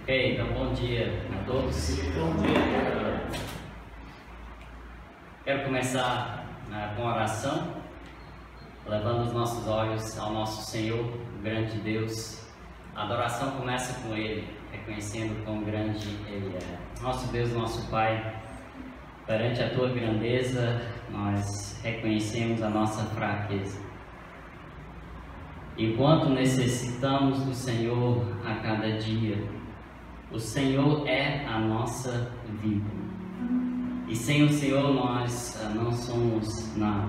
Ok, então bom dia a todos. Bom dia. Quero começar com oração, levando os nossos olhos ao nosso Senhor, o grande Deus. A adoração começa com Ele, reconhecendo quão grande Ele é. Nosso Deus, nosso Pai, perante a Tua grandeza, nós reconhecemos a nossa fraqueza. Enquanto necessitamos do Senhor a cada dia, o Senhor é a nossa vida. E sem o Senhor nós não somos nada.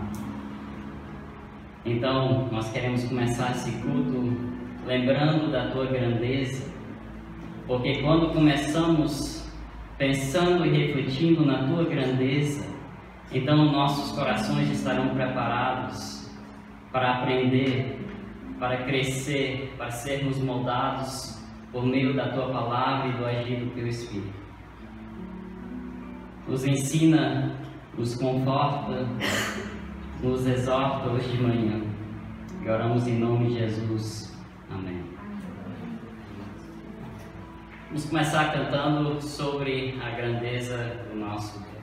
Então, nós queremos começar esse culto lembrando da Tua grandeza, porque quando começamos pensando e refletindo na Tua grandeza, então nossos corações estarão preparados para aprender, para crescer, para sermos moldados por meio da Tua palavra e do agir do Teu Espírito. Nos ensina, nos conforta, nos exorta hoje de manhã. E oramos em nome de Jesus. Amém. Vamos começar cantando sobre a grandeza do nosso Deus.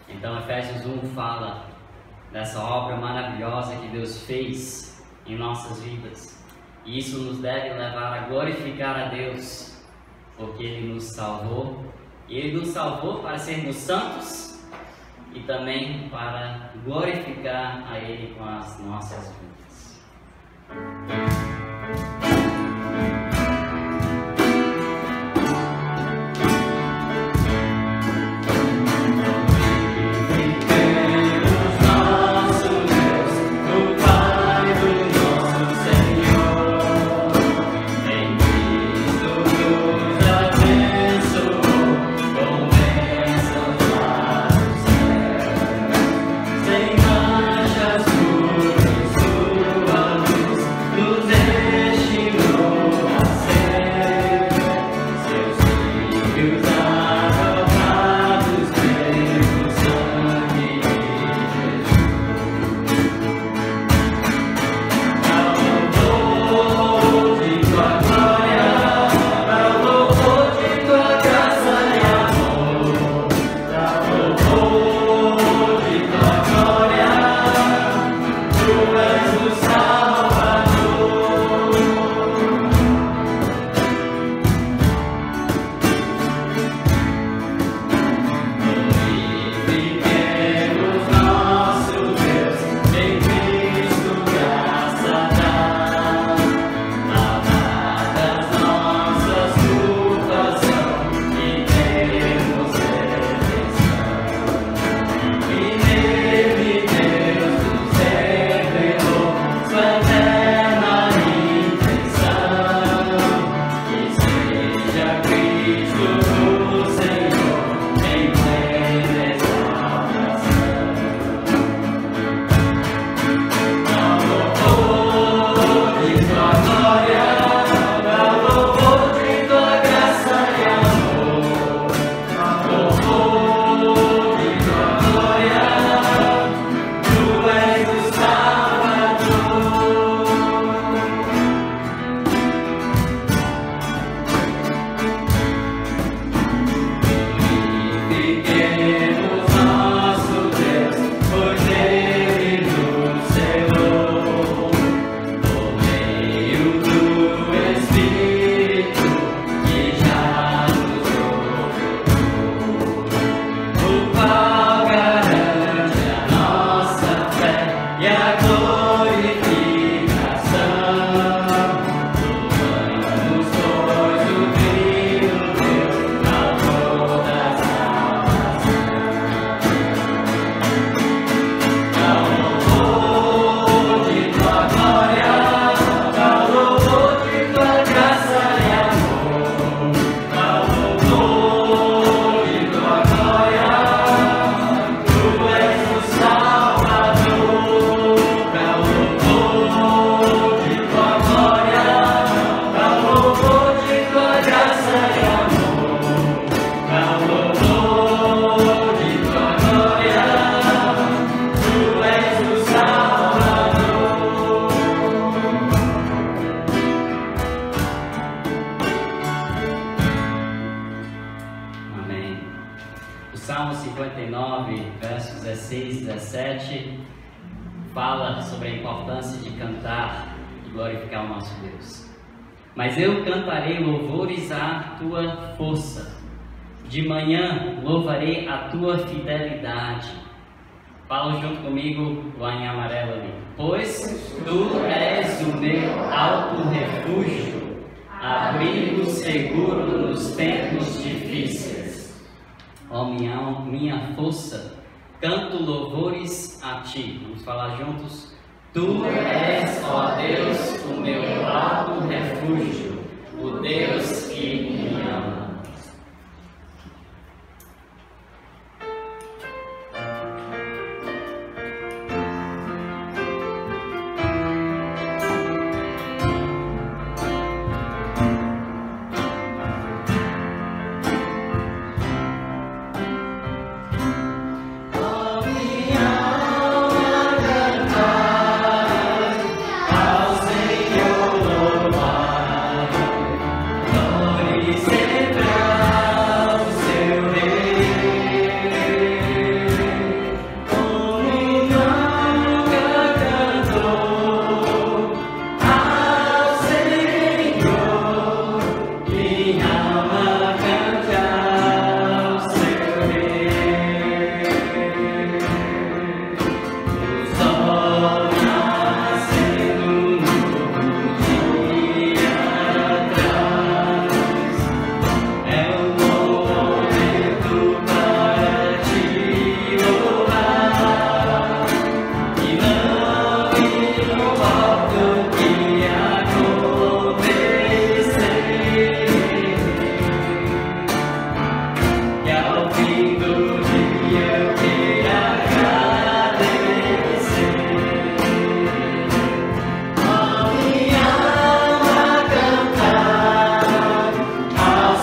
Então Efésios 1 fala dessa obra maravilhosa que Deus fez em nossas vidas. E isso nos deve levar a glorificar a Deus, porque Ele nos salvou. E Ele nos salvou para sermos santos e também para glorificar a Ele com as nossas vidas. Abençoou com bênçãos. 59, versos 16 e 17, fala sobre a importância de cantar e glorificar o nosso Deus. Mas eu cantarei louvores à tua força, de manhã louvarei a tua fidelidade. Fala junto comigo lá em amarelo ali. Pois tu és o meu alto refúgio, abrigo seguro nos tempos difíceis. Ó minha força, canto louvores a ti. Vamos falar juntos. Tu és, ó Deus, o meu alto refúgio, o Deus que me ama.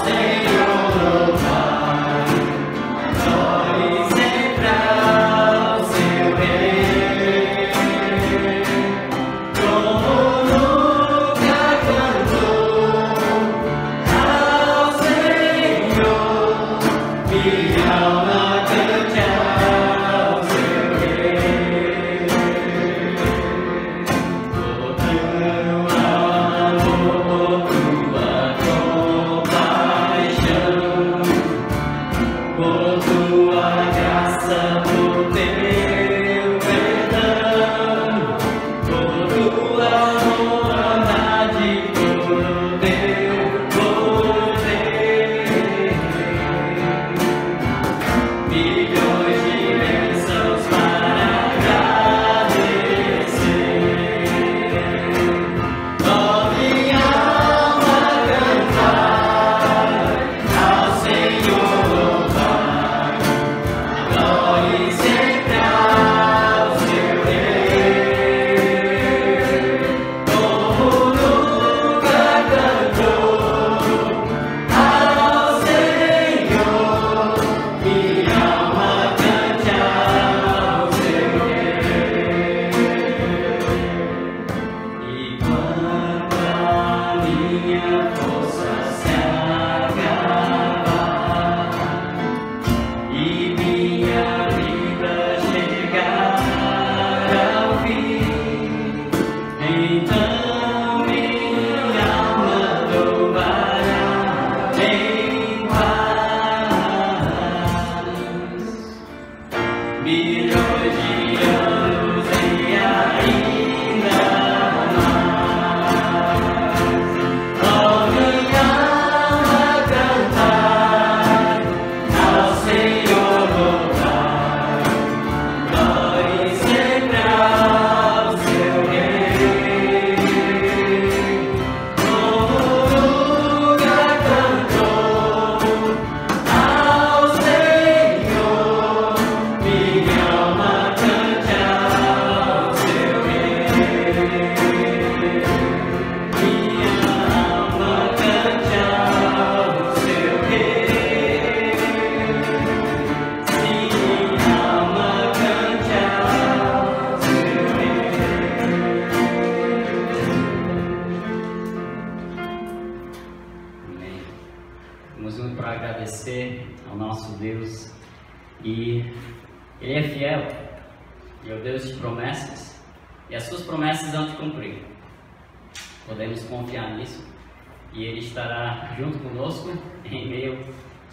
Senhor. E Ele é fiel, e é o Deus de promessas, e as suas promessas vão te cumprir. Podemos confiar nisso, e Ele estará junto conosco em meio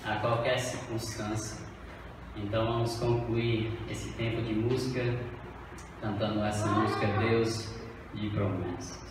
a qualquer circunstância. Então vamos concluir esse tempo de música, cantando essa música Deus de Promessas.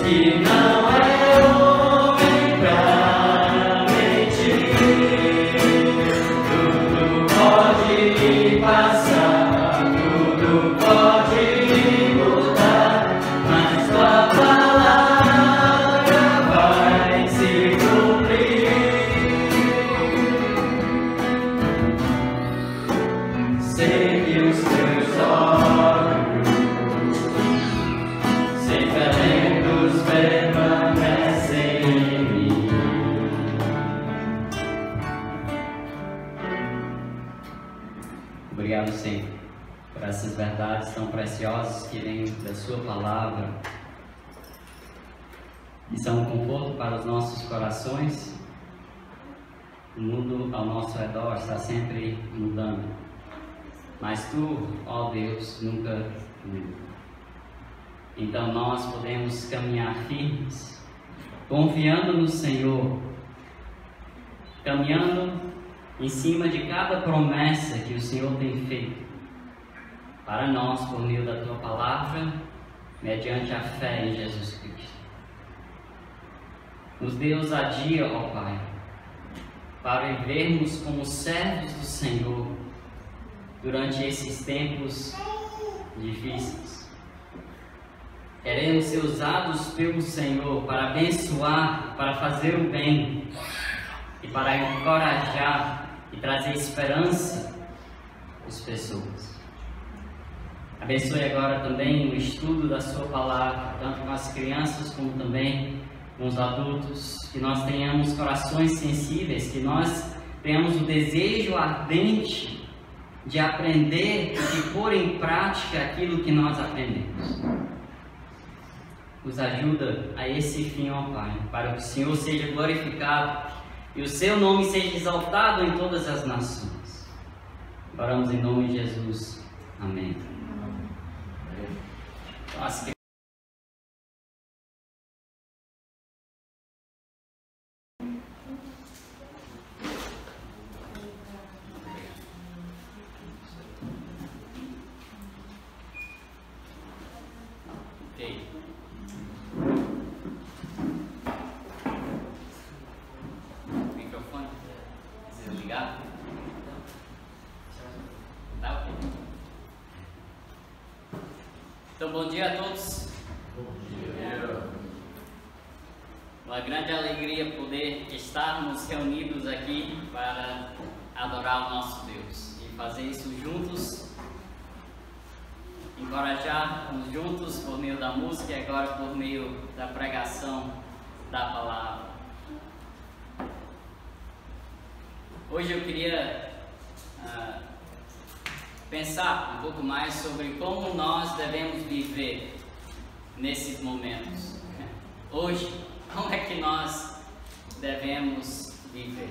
Que não é homem pra Obrigado, Senhor, por essas verdades tão preciosas que vêm da Sua palavra, que são um conforto para os nossos corações. O mundo ao nosso redor está sempre mudando, mas Tu, ó Deus, nunca muda. Então nós podemos caminhar firmes, confiando no Senhor, caminhando em cima de cada promessa que o Senhor tem feito para nós por meio da Tua palavra, mediante a fé em Jesus Cristo. Nos dê ousadia, ó Pai, para vivermos como servos do Senhor durante esses tempos difíceis. Queremos ser usados pelo Senhor para abençoar, para fazer o bem e para encorajar e trazer esperança às pessoas. Abençoe agora também o estudo da Sua palavra, tanto com as crianças como também com os adultos, que nós tenhamos corações sensíveis, que nós tenhamos o desejo ardente de aprender e de pôr em prática aquilo que nós aprendemos. Nos ajuda a esse fim, ó Pai, para que o Senhor seja glorificado e o Seu nome seja exaltado em todas as nações. Oramos em nome de Jesus. Amém. Então, Então, bom dia a todos. Bom dia. Uma grande alegria poder estarmos reunidos aqui para adorar o nosso Deus e fazer isso juntos, encorajar-nos juntos por meio da música e agora por meio da pregação da palavra. Hoje eu queria pensar um pouco mais sobre como nós devemos viver nesses momentos. Hoje, como é que nós devemos viver?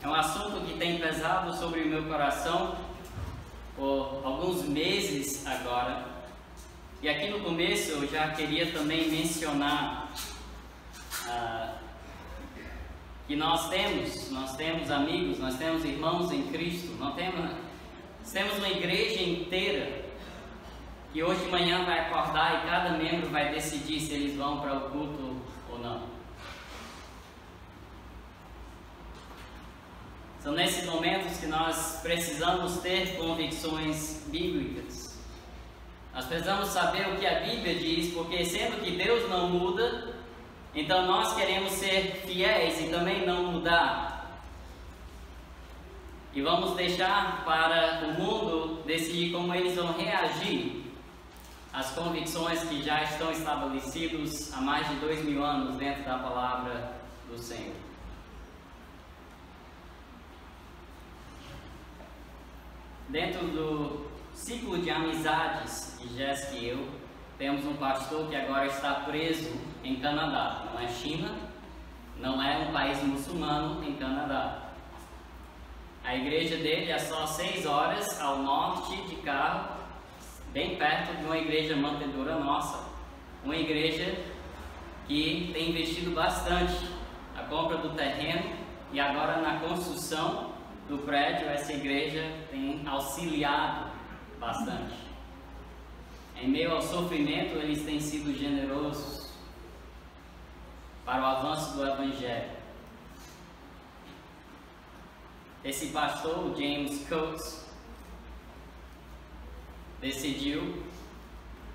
É um assunto que tem pesado sobre o meu coração por alguns meses agora. E aqui no começo eu já queria também mencionar que nós temos amigos, nós temos irmãos em Cristo, nós temos uma igreja inteira que hoje de manhã vai acordar e cada membro vai decidir se eles vão para o culto ou não. São nesses momentos que nós precisamos ter convicções bíblicas. Nós precisamos saber o que a Bíblia diz, porque sendo que Deus não muda, então nós queremos ser fiéis e também não mudar. E vamos deixar para o mundo decidir como eles vão reagir às convicções que já estão estabelecidas há mais de 2000 anos dentro da palavra do Senhor. Dentro do ciclo de amizades de Jéssica e eu, temos um pastor que agora está preso em Canadá. Não é China, não é um país muçulmano em Canadá. A igreja dele é só 6 horas ao norte de carro, bem perto de uma igreja mantedora nossa. Uma igreja que tem investido bastante na compra do terreno e agora na construção do prédio. Essa igreja tem auxiliado bastante. Em meio ao sofrimento, eles têm sido generosos para o avanço do Evangelho. Esse pastor, James Coates, decidiu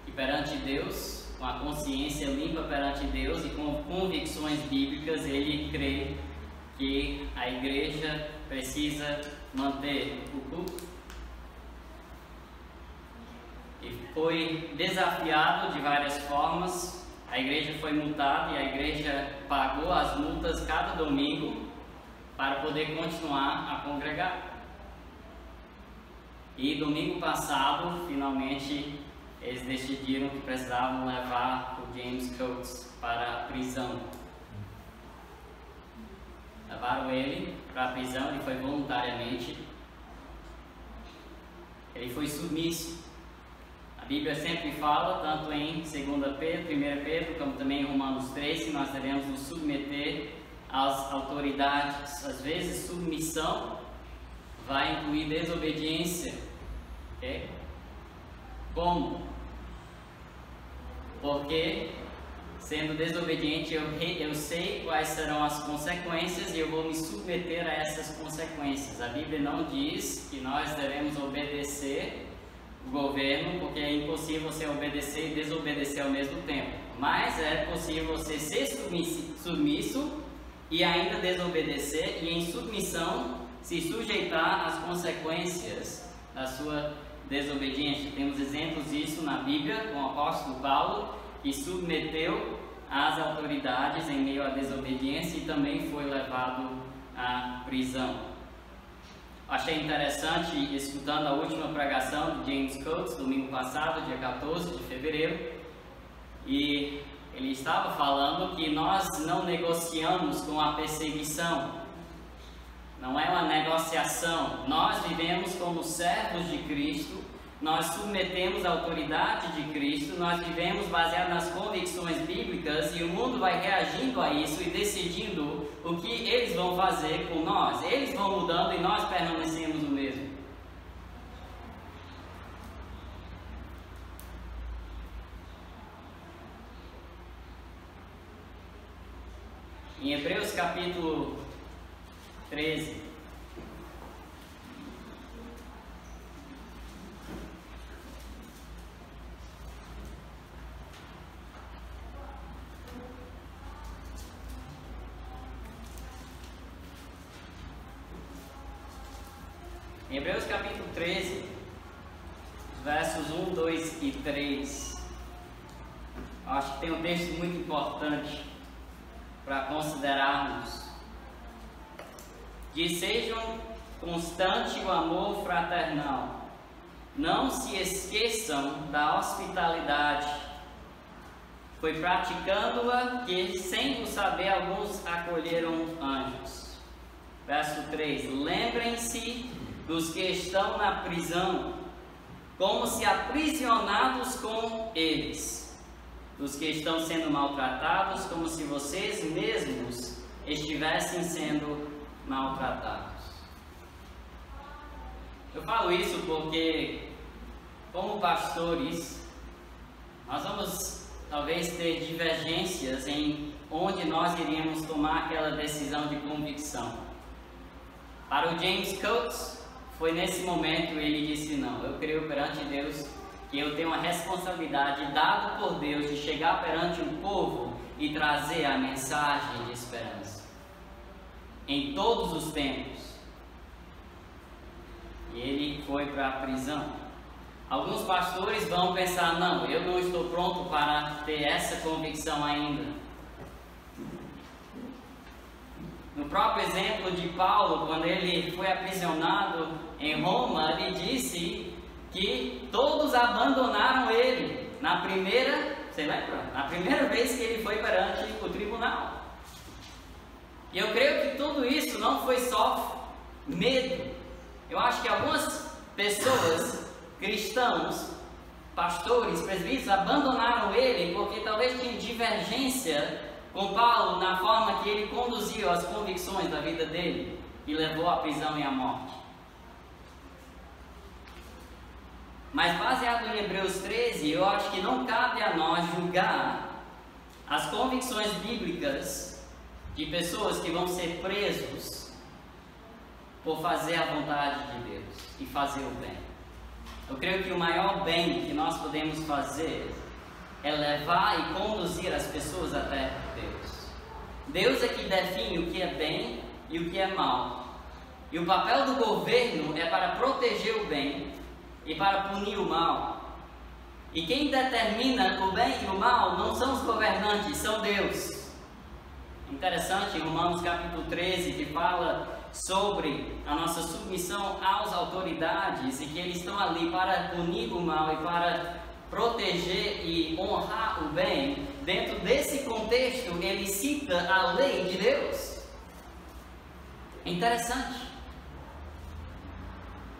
que perante Deus, com a consciência limpa perante Deus e com convicções bíblicas, ele crê que a igreja precisa manter o culto. E foi desafiado de várias formas. A igreja foi multada e a igreja pagou as multas cada domingo para poder continuar a congregar. E domingo passado, finalmente, eles decidiram que precisavam levar o James Coates para a prisão. Levaram ele para a prisão, ele foi voluntariamente. Ele foi submisso. A Bíblia sempre fala, tanto em 2 Pedro, 1 Pedro, como também em Romanos 3, que nós devemos nos submeter às autoridades. Às vezes, submissão vai incluir desobediência. Okay? Como? Porque, sendo desobediente, eu sei quais serão as consequências e eu vou me submeter a essas consequências. A Bíblia não diz que nós devemos obedecer o governo, porque é impossível você obedecer e desobedecer ao mesmo tempo. Mas é possível você ser submisso e ainda desobedecer, e em submissão se sujeitar às consequências da sua desobediência. Temos exemplos disso na Bíblia, com o apóstolo Paulo, que submeteu às autoridades em meio à desobediência e também foi levado à prisão. Achei interessante, escutando a última pregação de James Coates, domingo passado, dia 14 de fevereiro, e ele estava falando que nós não negociamos com a perseguição, não é uma negociação, nós vivemos como servos de Cristo, nós submetemos a autoridade de Cristo, nós vivemos baseado nas convicções bíblicas e o mundo vai reagindo a isso e decidindo o que eles vão fazer com nós. Eles vão mudando e nós permanecemos o mesmo. Em Hebreus capítulo 13. Em Hebreus capítulo 13, versos 1, 2 e 3, acho que tem um texto muito importante para considerarmos. Diz: sejam constante o amor fraternal, não se esqueçam da hospitalidade, foi praticando-a que, sem o saber, alguns acolheram anjos. Verso 3: lembrem-se dos que estão na prisão, como se aprisionados com eles, dos que estão sendo maltratados, como se vocês mesmos estivessem sendo maltratados. Eu falo isso porque, como pastores, nós vamos talvez ter divergências em onde nós iríamos tomar aquela decisão de convicção. Para o James Coates, foi nesse momento ele disse: não, eu creio perante Deus que eu tenho uma responsabilidade dada por Deus de chegar perante o povo e trazer a mensagem de esperança em todos os tempos. E ele foi para a prisão. Alguns pastores vão pensar: não, eu não estou pronto para ter essa convicção ainda. No próprio exemplo de Paulo, quando ele foi aprisionado em Roma, ele disse que todos abandonaram ele na primeira, você lembra? Na primeira vez que ele foi perante o tribunal. E eu creio que tudo isso não foi só medo. Eu acho que algumas pessoas, cristãos, pastores, presbíteros, abandonaram ele porque talvez tinham divergência com Paulo na forma que ele conduziu as convicções da vida dele e levou à prisão e à morte. Mas baseado em Hebreus 13, eu acho que não cabe a nós julgar as convicções bíblicas de pessoas que vão ser presos por fazer a vontade de Deus e fazer o bem. Eu creio que o maior bem que nós podemos fazer é levar e conduzir as pessoas até Deus. Deus é que define o que é bem e o que é mal. E o papel do governo é para proteger o bem e para punir o mal. E quem determina o bem e o mal não são os governantes, são Deus. Interessante, em Romanos capítulo 13, que fala sobre a nossa submissão às autoridades e que eles estão ali para punir o mal e para proteger e honrar o bem, dentro desse contexto ele cita a lei de Deus. Interessante.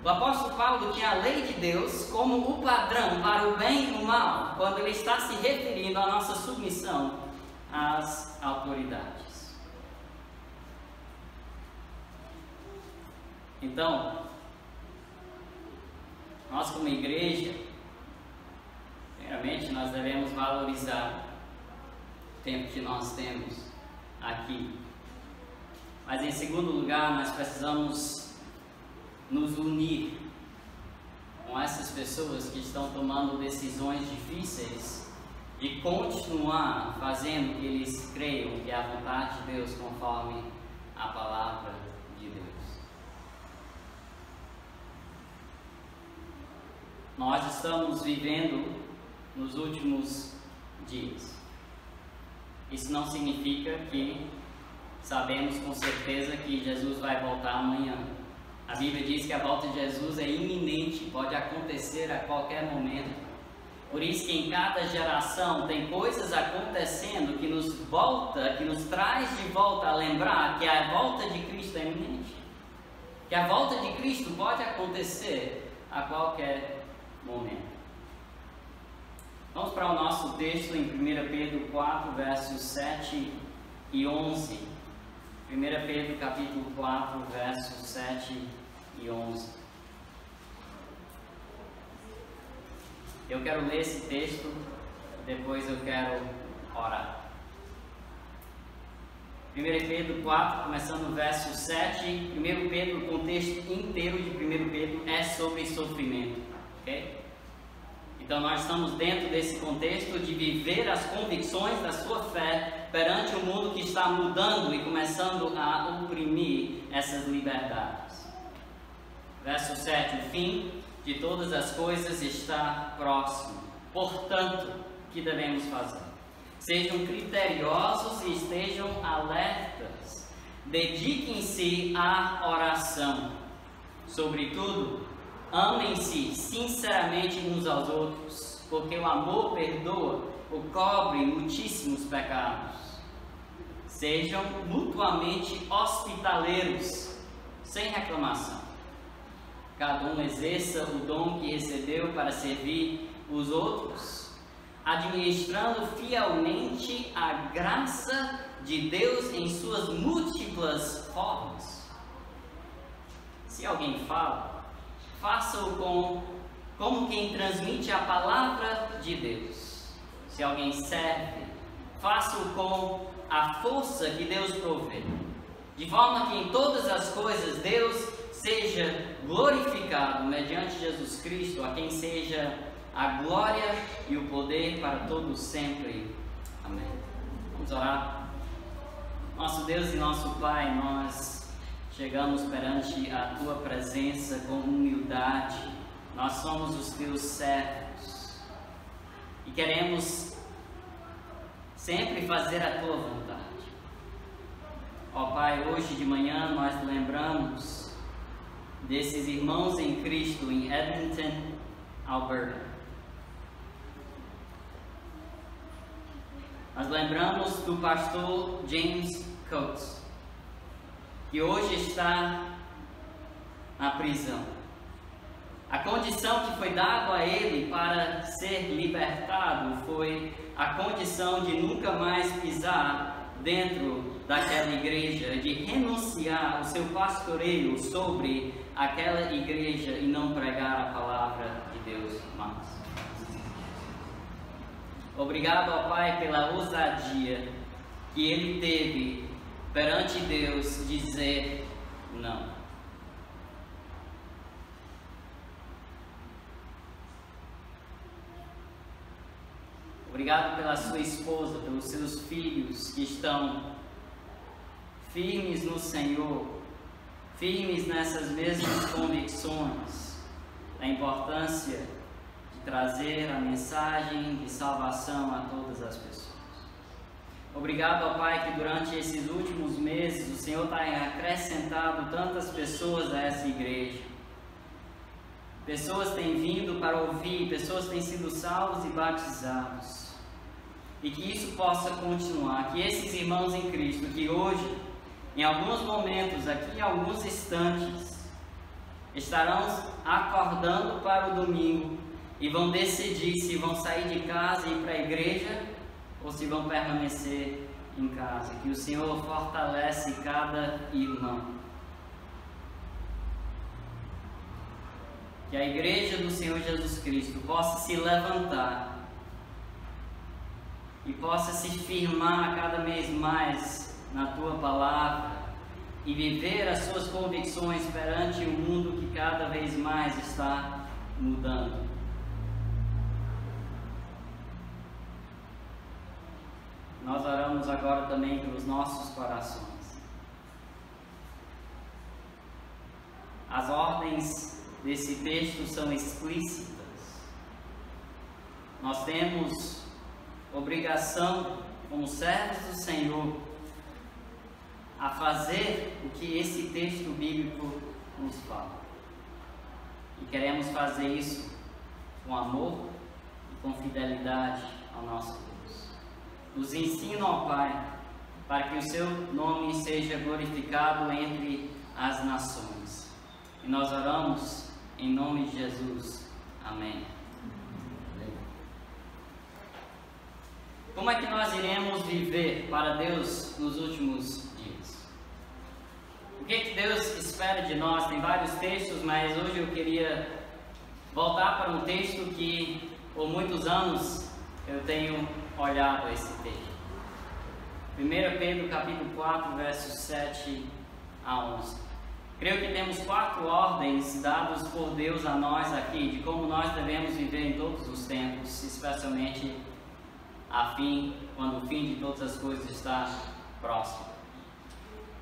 O apóstolo Paulo tinha a lei de Deus como o padrão para o bem e o mal, quando ele está se referindo à nossa submissão às autoridades. Então, nós como igreja, primeiramente nós devemos valorizar o tempo que nós temos aqui. Mas em segundo lugar, nós precisamos nos unir com essas pessoas que estão tomando decisões difíceis e continuar fazendo o que eles creiam que é a vontade de Deus conforme a palavra de Deus. Nós estamos vivendo nos últimos dias. Isso não significa que sabemos com certeza que Jesus vai voltar amanhã. A Bíblia diz que a volta de Jesus é iminente, pode acontecer a qualquer momento. Por isso que em cada geração tem coisas acontecendo que nos traz de volta a lembrar que a volta de Cristo é iminente. Que a volta de Cristo pode acontecer a qualquer momento. Vamos para o nosso texto em 1 Pedro 4, versos 7 e 11. 1 Pedro capítulo 4, versos 7 e 11. Eu quero ler esse texto, depois eu quero orar. 1 Pedro 4, começando no verso 7. 1 Pedro, o contexto inteiro de 1 Pedro é sobre sofrimento. Ok? Então nós estamos dentro desse contexto de viver as convicções da sua fé perante um mundo que está mudando e começando a oprimir essas liberdades. Verso 7, o fim de todas as coisas está próximo. Portanto, o que devemos fazer? Sejam criteriosos e estejam alertas. Dediquem-se à oração. Sobretudo, amem-se sinceramente uns aos outros, porque o amor perdoa ou cobre muitíssimos pecados. Sejam mutuamente hospitaleiros, sem reclamação. Cada um exerça o dom que recebeu para servir os outros, administrando fielmente a graça de Deus em suas múltiplas formas. Se alguém fala, faça-o como quem transmite a palavra de Deus. Se alguém serve, faça-o com a força que Deus provê, de forma que em todas as coisas Deus seja glorificado mediante Jesus Cristo, a quem seja a glória e o poder para todos sempre. Amém. Vamos orar. Nosso Deus e nosso Pai, nós chegamos perante a Tua presença com humildade. Nós somos os Teus servos e queremos sempre fazer a Tua vontade. Ó Pai, hoje de manhã nós lembramos desses irmãos em Cristo em Edmonton, Alberta. Nós lembramos do pastor James Coates, que hoje está na prisão. A condição que foi dada a ele para ser libertado foi a condição de nunca mais pisar dentro daquela igreja, de renunciar o seu pastoreio sobre aquela igreja e não pregar a palavra de Deus mais. Obrigado, ó Pai, pela ousadia que ele teve perante Deus dizer não. Obrigado pela sua esposa, pelos seus filhos que estão firmes no Senhor, firmes nessas mesmas convicções da importância de trazer a mensagem de salvação a todas as pessoas. Obrigado, ó Pai, que durante esses últimos meses o Senhor tem acrescentado tantas pessoas a essa igreja. Pessoas têm vindo para ouvir, pessoas têm sido salvos e batizados. E que isso possa continuar, que esses irmãos em Cristo, que hoje, em alguns momentos, aqui em alguns instantes, estarão acordando para o domingo e vão decidir se vão sair de casa e ir para a igreja ou se vão permanecer em casa. Que o Senhor fortalece cada irmão. Que a igreja do Senhor Jesus Cristo possa se levantar e possa se firmar cada vez mais na Tua palavra e viver as suas convicções perante o mundo que cada vez mais está mudando. Nós oramos agora também pelos nossos corações. As ordens desse texto são explícitas. Nós temos obrigação, como servos do Senhor, a fazer o que esse texto bíblico nos fala. E queremos fazer isso com amor e com fidelidade ao nosso Deus. Nos ensina, ó Pai, para que o Seu nome seja glorificado entre as nações. E nós oramos em nome de Jesus. Amém. Como é que nós iremos viver para Deus nos últimos dias? O que Deus espera de nós? Tem vários textos, mas hoje eu queria voltar para um texto que por muitos anos eu tenho olhado esse texto. 1 Pedro capítulo 4, versos 7 a 11. Creio que temos 4 ordens dadas por Deus a nós aqui, de como nós devemos viver em todos os tempos, especialmente quando o fim de todas as coisas está próximo.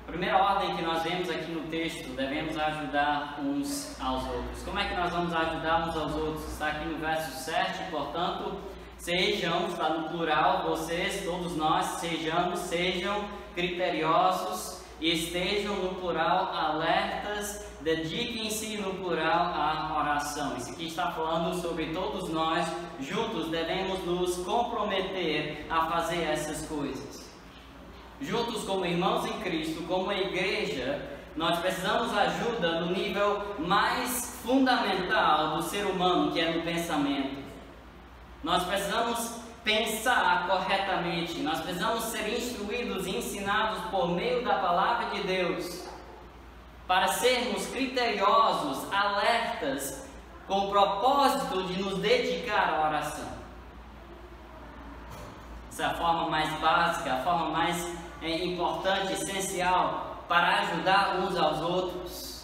A primeira ordem que nós vemos aqui no texto: devemos ajudar uns aos outros. Como é que nós vamos ajudar uns aos outros? Está aqui no verso 7, portanto, sejam, está no plural, vocês, todos nós, sejam criteriosos e estejam no plural alertas, dediquem-se no plural à oração. Isso aqui está falando sobre todos nós, juntos devemos nos comprometer a fazer essas coisas. Juntos como irmãos em Cristo, como igreja, nós precisamos ajuda no nível mais fundamental do ser humano, que é no pensamento. Nós precisamos pensar corretamente, nós precisamos ser instruídos e ensinados por meio da palavra de Deus para sermos criteriosos, alertas, com o propósito de nos dedicar à oração. Essa é a forma mais básica, a forma mais importante, essencial para ajudar uns aos outros.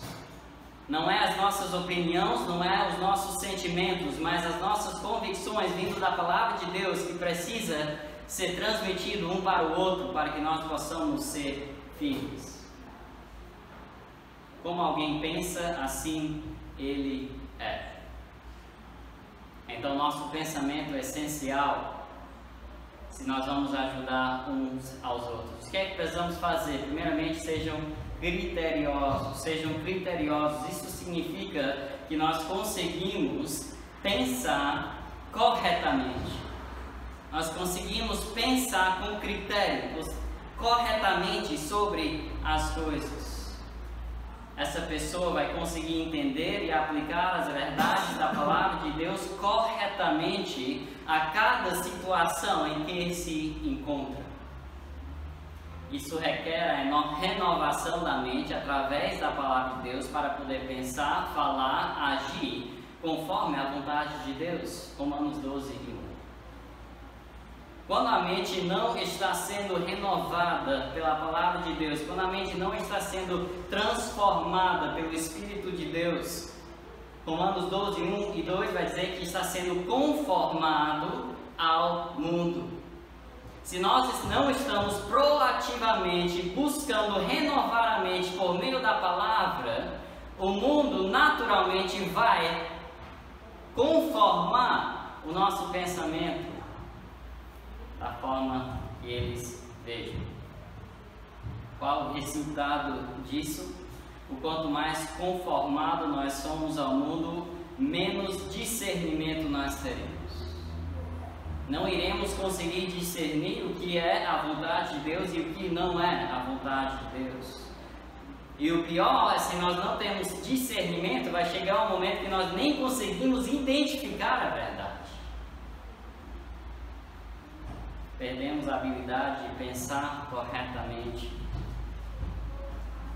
Não é as nossas opiniões, não é os nossos sentimentos, mas as nossas convicções vindo da palavra de Deus que precisa ser transmitido um para o outro para que nós possamos ser firmes. Como alguém pensa, assim ele é. Então nosso pensamento é essencial se nós vamos ajudar uns aos outros. O que é que precisamos fazer? Primeiramente, sejam criteriosos. Isso significa que nós conseguimos pensar corretamente. Nós conseguimos pensar com critério, corretamente sobre as coisas. Essa pessoa vai conseguir entender e aplicar as verdades da palavra de Deus corretamente a cada situação em que ele se encontra. Isso requer a renovação da mente através da palavra de Deus para poder pensar, falar, agir conforme a vontade de Deus. Romanos 12, 1. Quando a mente não está sendo renovada pela palavra de Deus, quando a mente não está sendo transformada pelo Espírito de Deus, Romanos 12, 1 e 2 vai dizer que está sendo conformado ao mundo. Se nós não estamos proativamente buscando renovar a mente por meio da palavra, o mundo naturalmente vai conformar o nosso pensamento da forma que eles Veja, qual o resultado disso? O quanto mais conformado nós somos ao mundo, menos discernimento nós teremos. Não iremos conseguir discernir o que é a vontade de Deus e o que não é a vontade de Deus. E o pior é, se nós não temos discernimento, vai chegar um momento que nós nem conseguimos identificar a verdade. Perdemos a habilidade de pensar corretamente.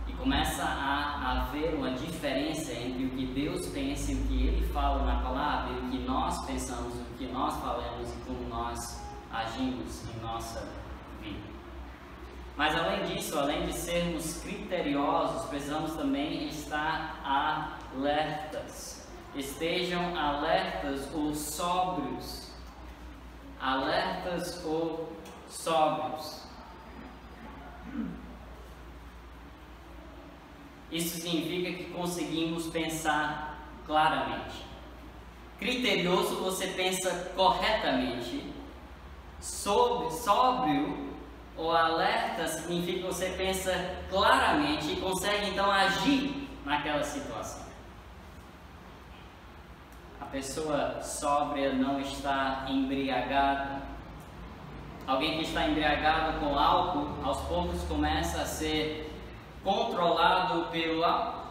E começa a haver uma diferença entre o que Deus pensa e o que Ele fala na palavra, e o que nós pensamos, o que nós falamos e como nós agimos em nossa vida. Mas além disso, além de sermos criteriosos, precisamos também estar alertas. Estejam alertas ou sóbrios. Alertas ou sóbrios. Isso significa que conseguimos pensar claramente. Criterioso, você pensa corretamente. Sóbrio ou alerta significa que você pensa claramente e consegue então agir naquela situação. A pessoa sóbria não está embriagada. Alguém que está embriagado com álcool, aos poucos começa a ser controlado pelo álcool.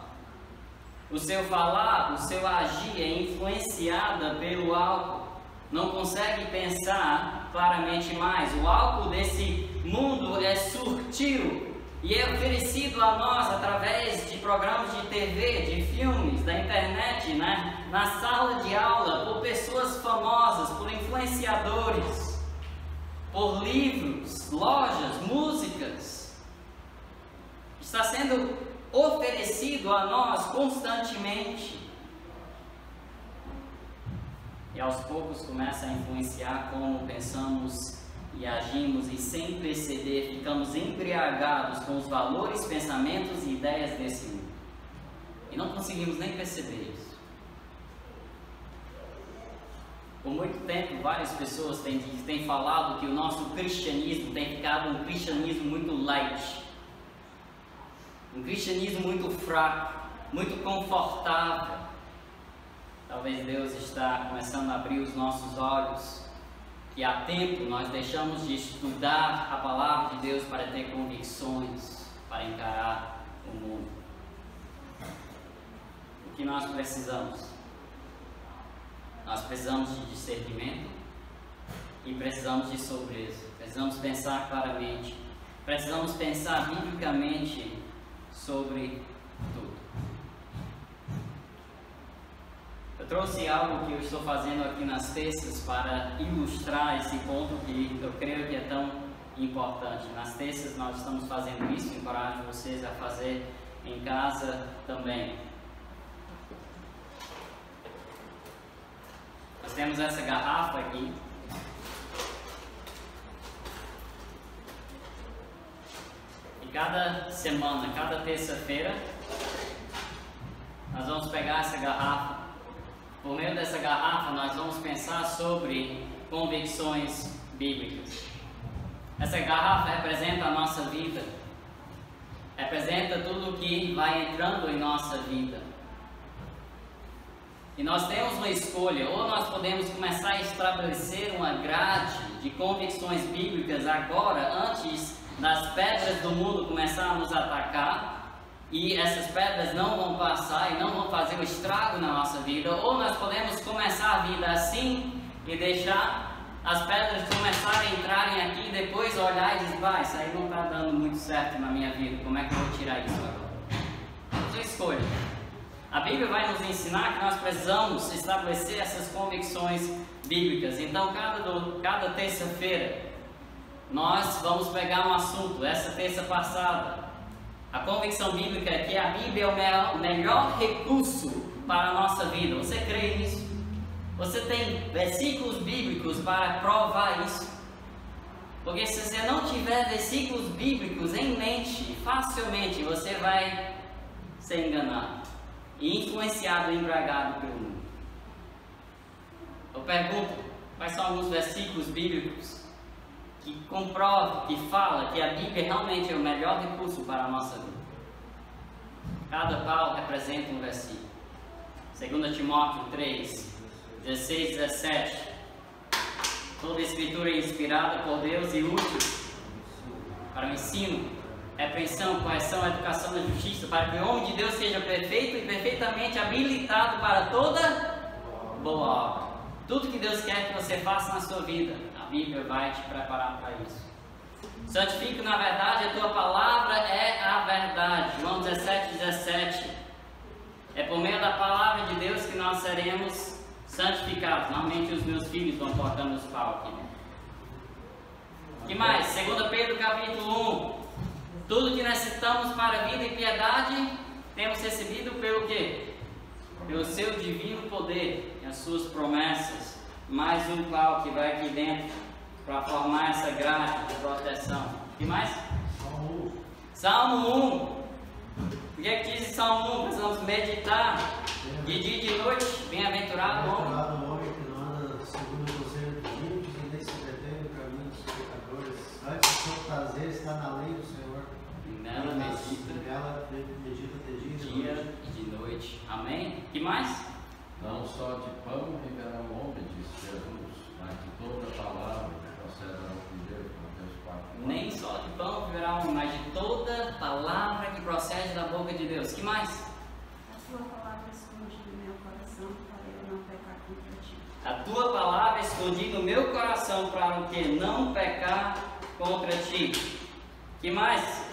O seu falar, o seu agir é influenciado pelo álcool. Não consegue pensar claramente mais. O álcool desse mundo é sutil e é oferecido a nós através de programas de TV, de filmes, da internet, né? Na sala de aula, por pessoas famosas, por influenciadores, por livros, lojas, músicas. Está sendo oferecido a nós constantemente. E aos poucos começa a influenciar como pensamos e agimos, e sem perceber ficamos embriagados com os valores, pensamentos e ideias desse mundo. E não conseguimos nem perceber isso. Por muito tempo, várias pessoas têm falado que o nosso cristianismo tem ficado um cristianismo muito light. Um cristianismo muito fraco, muito confortável. Talvez Deus está começando a abrir os nossos olhos, que há tempo nós deixamos de estudar a palavra de Deus para ter convicções, para encarar o mundo. O que nós precisamos? Nós precisamos de discernimento e precisamos de sobreza. Precisamos pensar claramente, precisamos pensar biblicamente sobre tudo. Eu trouxe algo que eu estou fazendo aqui nas terças para ilustrar esse ponto que eu creio que é tão importante. Nas terças nós estamos fazendo isso, encorajo vocês a fazer em casa também. Nós temos essa garrafa aqui. E cada semana, cada terça-feira, nós vamos pegar essa garrafa. Por meio dessa garrafa, nós vamos pensar sobre convicções bíblicas. Essa garrafa representa a nossa vida, representa tudo que vai entrando em nossa vida. E nós temos uma escolha: ou nós podemos começar a estabelecer uma grade de convicções bíblicas agora, antes das pedras do mundo começar a nos atacar, e essas pedras não vão passar e não vão fazer um estrago na nossa vida, ou nós podemos começar a vida assim e deixar as pedras começarem a entrarem aqui e depois olhar e dizer: vai, isso aí não está dando muito certo na minha vida, como é que eu vou tirar isso agora? Sua escolha. A Bíblia vai nos ensinar que nós precisamos estabelecer essas convicções bíblicas. Então, cada terça-feira, nós vamos pegar um assunto. Essa terça passada, a convicção bíblica é que a Bíblia é o melhor recurso para a nossa vida. Você crê nisso? Você tem versículos bíblicos para provar isso? Porque se você não tiver versículos bíblicos em mente, facilmente você vai ser enganado e influenciado e embriagado pelo mundo. Eu pergunto: quais são alguns versículos bíblicos que comprove, que fala que a Bíblia realmente é o melhor recurso para a nossa vida. Cada pau representa um versículo. 2 Timóteo 3, 16, 17. Toda escritura é inspirada por Deus e útil para o ensino, repreensão, correção, educação na justiça, para que o homem de Deus seja perfeito e perfeitamente habilitado para toda boa obra. Tudo que Deus quer que você faça na sua vida, a Bíblia vai te preparar para isso. Santifica na verdade, a tua palavra é a verdade. João 17, 17. É por meio da palavra de Deus que nós seremos santificados. Normalmente os meus filhos vão cortando os pau aqui, né? O que mais? 2 Pedro capítulo 1. Tudo que necessitamos para a vida e piedade temos recebido pelo quê? Pelo seu divino poder e as suas promessas. Mais um pau que vai aqui dentro para formar essa grade de proteção. O que mais? Salmo 1. O que é que diz Salmo 1? Precisamos meditar de dia e de noite. Bem-aventurado o homem que não anda segundo o conselho dos ímpios e nem se detém no caminho dos pecadores. Antes o seu prazer está na lei do Senhor. Nela medita de dia e de noite. Amém? O que mais? Não só de pão viverá o homem, disse Jesus, mas de toda palavra que procede da boca de Deus. Mateus 4. Nem só de pão viverá o homem, mas de toda palavra que procede da boca de Deus. O que mais? A tua palavra esconde no meu coração para eu não pecar contra ti. A tua palavra escondi no meu coração para o que? Não pecar contra ti. O que mais?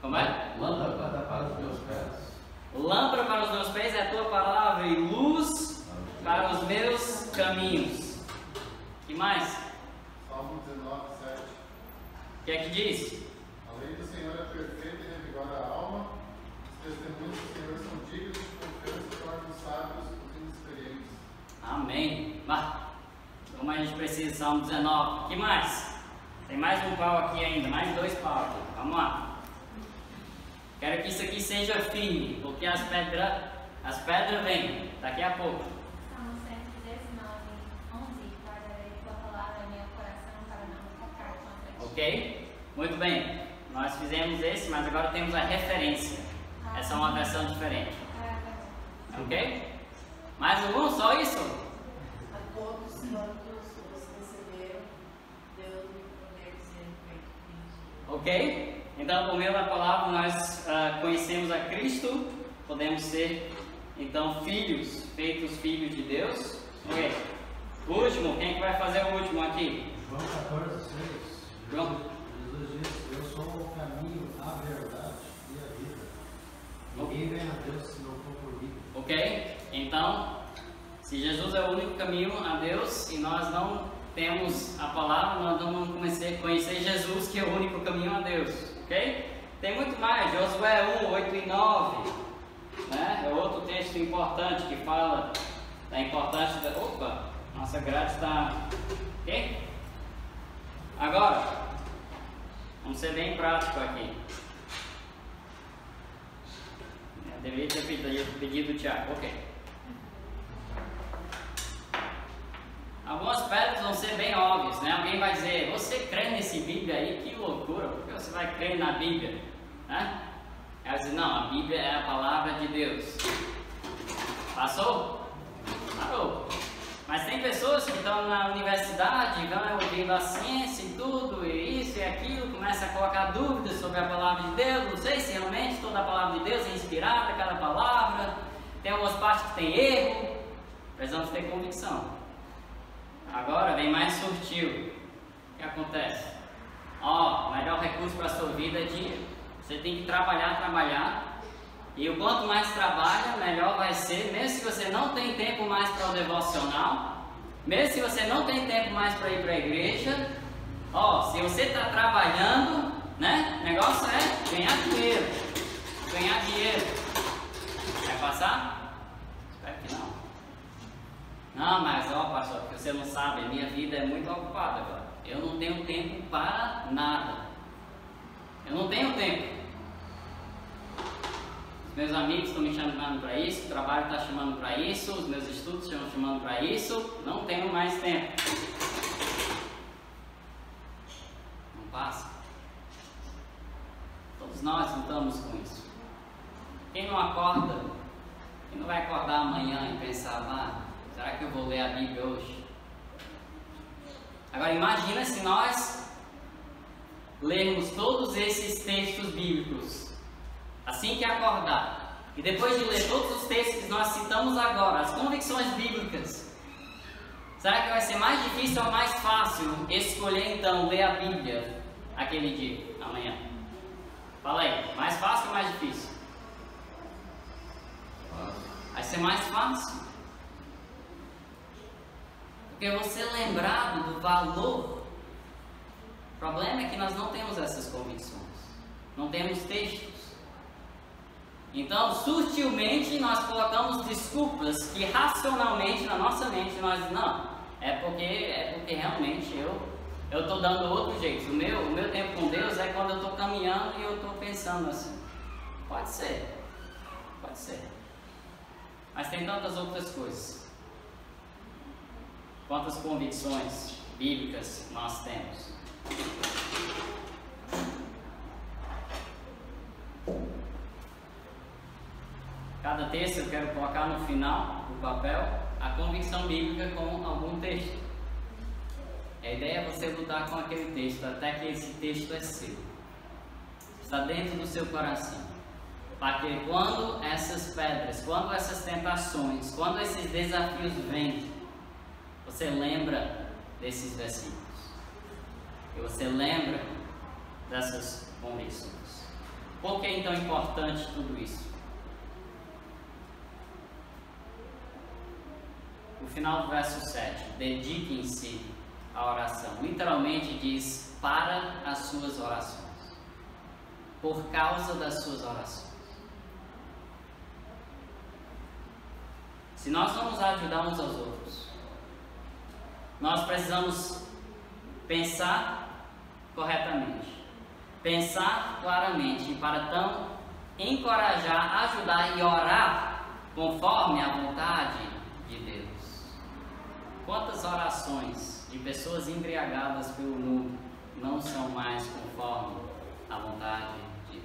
Como é? Lâmpada para os meus pés. Lâmpada para os meus pés é a tua palavra e luz para os meus caminhos. O que mais? Salmo 19, 7. O que é que diz? A lei do Senhor é perfeita e revigora a alma. Os testemunhos do Senhor são dignos de confiança e tornam os sábios os inexperientes. Amém. Como a gente precisa, Salmo 19. O que mais? Tem mais um pau aqui ainda, mais 2 pau aqui. Vamos lá. Quero que isso aqui seja firme, porque as pedras vêm daqui a pouco. Salmo 119, 11. Guardarei tua palavra em meu coração para não pecar contra ti. Ok? Muito bem. Nós fizemos esse, mas agora temos a referência. Essa é uma versão diferente. Ok? Mais algum? Só isso? A todos quantos os receberam, deu-lhe o poder de serem feitos. Ok? Então, por meio da palavra, nós conhecemos a Cristo, podemos ser, então, filhos, feitos filhos de Deus. Ok? O último, quem é que vai fazer o último aqui? João 14, 6. João. Jesus disse: eu sou o caminho, a verdade e a vida. Ninguém vem a Deus se não for por mim. Ok? Então, se Jesus é o único caminho a Deus e nós não temos a palavra, nós vamos conhecer Jesus, que é o único caminho a Deus. Ok? Tem muito mais. Josué 1, 8 e 9. Né? É outro texto importante que fala da importância da... Opa! Nossa grade está... Ok? Agora, vamos ser bem prático aqui. Eu deveria ter pedido o Tiago. Ok. Algumas pedras vão ser bem óbvias, né? Alguém vai dizer, você crê nesse Bíblia aí? Que loucura, por que você vai crer na Bíblia? Né? Ela diz, não, a Bíblia é a palavra de Deus. Passou? Parou. Mas tem pessoas que estão na universidade, vão ouvindo a ciência e tudo, e isso e aquilo, começa a colocar dúvidas sobre a palavra de Deus, não sei se realmente toda a palavra de Deus é inspirada, cada palavra, tem algumas partes que tem erro, precisamos ter convicção. Agora vem mais sutil. O que acontece? O melhor recurso para a sua vida é dinheiro. Você tem que trabalhar. E o quanto mais trabalha, melhor vai ser. Mesmo se você não tem tempo mais para o devocional, mesmo se você não tem tempo mais para ir para a igreja, se você está trabalhando, né? O negócio é ganhar dinheiro. Ganhar dinheiro. Vai passar? Espero que não. Não, mas pastor, porque você não sabe, a minha vida é muito ocupada agora. Eu não tenho tempo para nada. Eu não tenho tempo. Os meus amigos estão me chamando para isso, o trabalho está chamando para isso, os meus estudos estão chamando para isso. Não tenho mais tempo. com isso? Quem não acorda, quem não vai acordar amanhã e pensar, será que eu vou ler a Bíblia hoje? Agora imagina se nós lermos todos esses textos bíblicos assim que acordar, e depois de ler todos os textos que nós citamos agora, as convicções bíblicas, será que vai ser mais difícil ou mais fácil escolher então ler a Bíblia aquele dia, amanhã? Fala aí, mais fácil ou mais difícil? Vai ser mais fácil. Porque você lembrado do valor. O problema é que nós não temos essas convicções. Não temos textos. Então, sutilmente, nós colocamos desculpas que racionalmente na nossa mente nós não. É porque realmente eu estou dando outro jeito. O meu tempo com Deus é quando eu estou caminhando e eu estou pensando assim. Pode ser. Pode ser. Mas tem tantas outras coisas. Quantas convicções bíblicas nós temos? Cada texto eu quero colocar no final do papel a convicção bíblica com algum texto. A ideia é você lutar com aquele texto até que esse texto é seu. Está dentro do seu coração. Para que quando essas pedras, quando essas tentações, quando esses desafios vêm, você lembra desses versículos. E você lembra dessas convicções. Por que é então importante tudo isso? O final do verso 7, dediquem-se à oração. Literalmente diz, para as suas orações. Por causa das suas orações. Se nós vamos ajudar uns aos outros, nós precisamos pensar corretamente, pensar claramente, e para então encorajar, ajudar e orar conforme a vontade de Deus. Quantas orações de pessoas embriagadas pelo mundo não são mais conforme a vontade de Deus?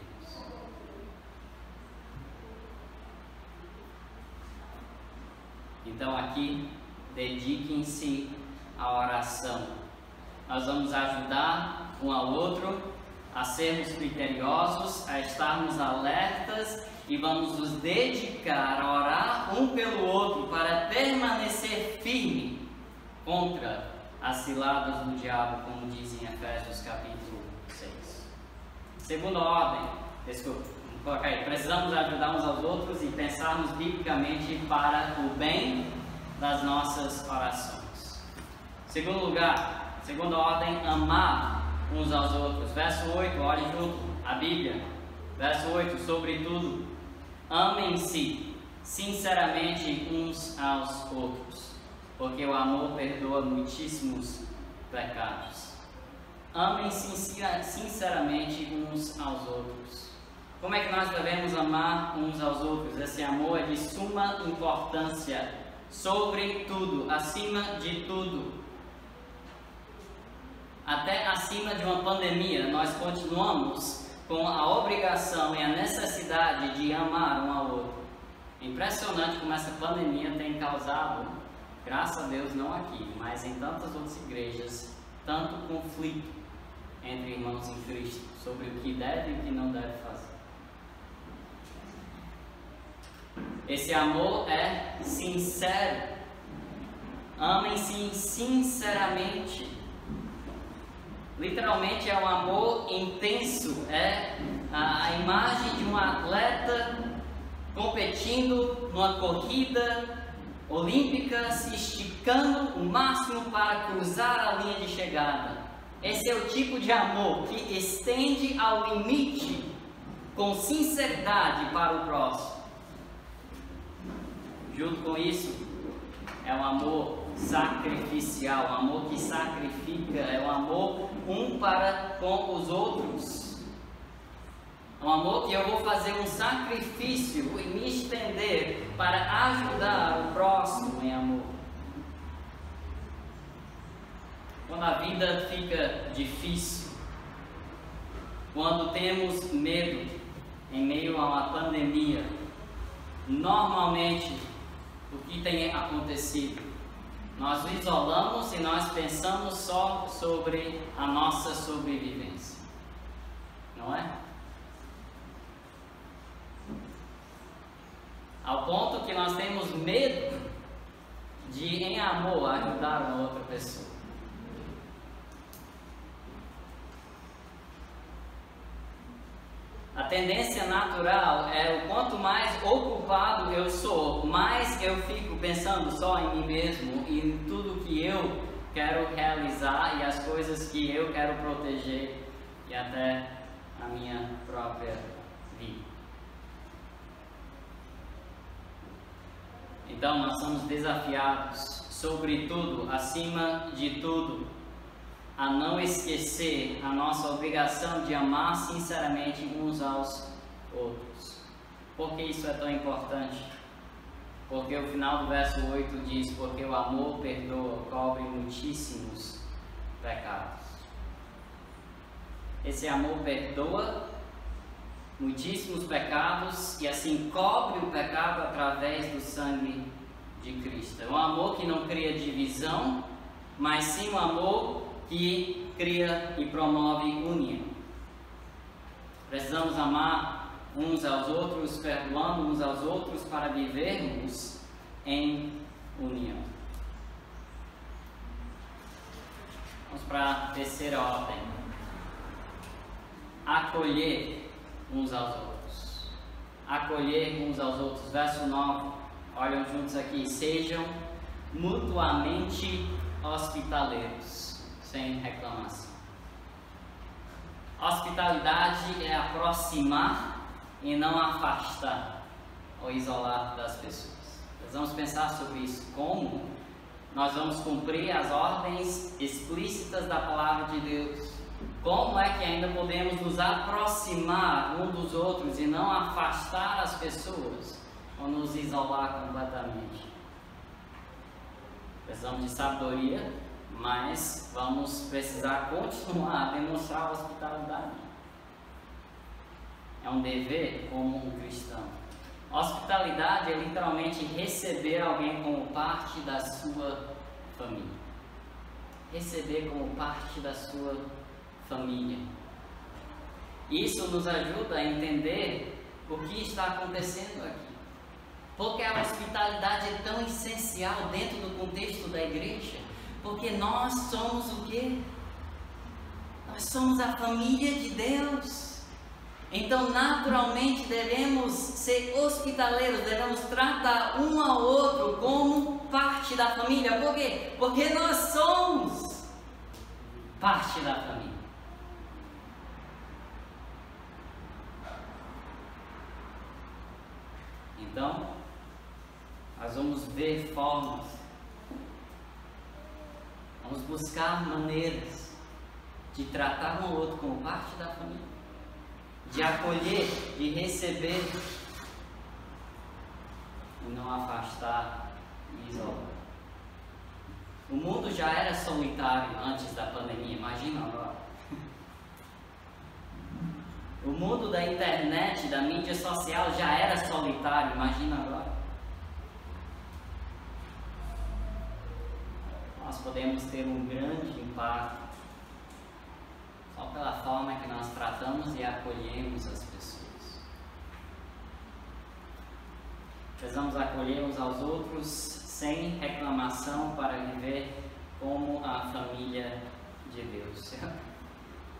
Então aqui, dediquem-se à oração. Nós vamos ajudar um ao outro a sermos criteriosos, a estarmos alertas e vamos nos dedicar a orar um pelo outro para permanecer firme contra as ciladas do diabo, como diz em Efésios capítulo 6. Segunda ordem, desculpa, vamos colocar aí, precisamos ajudar uns aos outros e pensarmos biblicamente para o bem das nossas orações. Segundo lugar, segunda ordem, amar uns aos outros. Verso 8, olhe junto, a Bíblia. Verso 8, sobretudo, amem-se sinceramente uns aos outros, porque o amor perdoa muitíssimos pecados. Amem-se sinceramente uns aos outros. Como é que nós devemos amar uns aos outros? Esse amor é de suma importância, sobre tudo, acima de tudo. Até acima de uma pandemia, nós continuamos com a obrigação e a necessidade de amar um ao outro. É impressionante como essa pandemia tem causado, graças a Deus não aqui, mas em tantas outras igrejas, tanto conflito entre irmãos em Cristo sobre o que deve e o que não deve fazer. Esse amor é sincero. Amem-se sinceramente. Literalmente é um amor intenso. É a imagem de um atleta competindo numa corrida olímpica, se esticando o máximo para cruzar a linha de chegada. Esse é o tipo de amor que estende ao limite com sinceridade para o próximo. Junto com isso, é um amor sacrificial, um amor que sacrifica, é um amor um para com os outros. É um amor que eu vou fazer um sacrifício e me estender para ajudar o próximo em amor. Quando a vida fica difícil, quando temos medo, em meio a uma pandemia, normalmente o que tem acontecido? Nós nos isolamos e nós pensamos só sobre a nossa sobrevivência, não é? Ao ponto que nós temos medo de, em amor, ajudar uma outra pessoa. A tendência natural é o quanto mais ocupado eu sou, mais eu fico pensando só em mim mesmo e em tudo que eu quero realizar e as coisas que eu quero proteger e até a minha própria vida. Então nós somos desafiados, sobretudo, acima de tudo, a não esquecer a nossa obrigação de amar sinceramente uns aos outros. Por que isso é tão importante? Porque o final do verso 8 diz: porque o amor perdoa, cobre muitíssimos pecados. Esse amor perdoa muitíssimos pecados e assim cobre o pecado através do sangue de Cristo. É um amor que não cria divisão, mas sim um amor que cria e promove união. Precisamos amar uns aos outros, perdoando uns aos outros para vivermos em união. Vamos para a terceira ordem. Acolher uns aos outros. Acolher uns aos outros. Verso 9. Olham juntos aqui. Sejam mutuamente hospitaleiros, sem reclamação. Hospitalidade é aproximar e não afastar ou isolar das pessoas. Nós vamos pensar sobre isso. Como nós vamos cumprir as ordens explícitas da palavra de Deus? Como é que ainda podemos nos aproximar um dos outros e não afastar as pessoas ou nos isolar completamente? Precisamos de sabedoria, mas vamos precisar continuar a demonstrar a hospitalidade. É um dever como um cristão. Hospitalidade é literalmente receber alguém como parte da sua família. Receber como parte da sua família. Isso nos ajuda a entender o que está acontecendo aqui. Porque a hospitalidade é tão essencial dentro do contexto da igreja. Porque nós somos o quê? Nós somos a família de Deus. Então, naturalmente, devemos ser hospitaleiros, devemos tratar um ao outro como parte da família. Por quê? Porque nós somos parte da família. Então, nós vamos ver formas, vamos buscar maneiras de tratar um ao outro como parte da família, de acolher, de receber e não afastar e isolar. O mundo já era solitário antes da pandemia, imagina agora. O mundo da internet, da mídia social já era solitário, imagina agora. Nós podemos ter um grande impacto só pela forma que nós tratamos e acolhemos as pessoas. Precisamos acolher uns aos outros sem reclamação para viver como a família de Deus.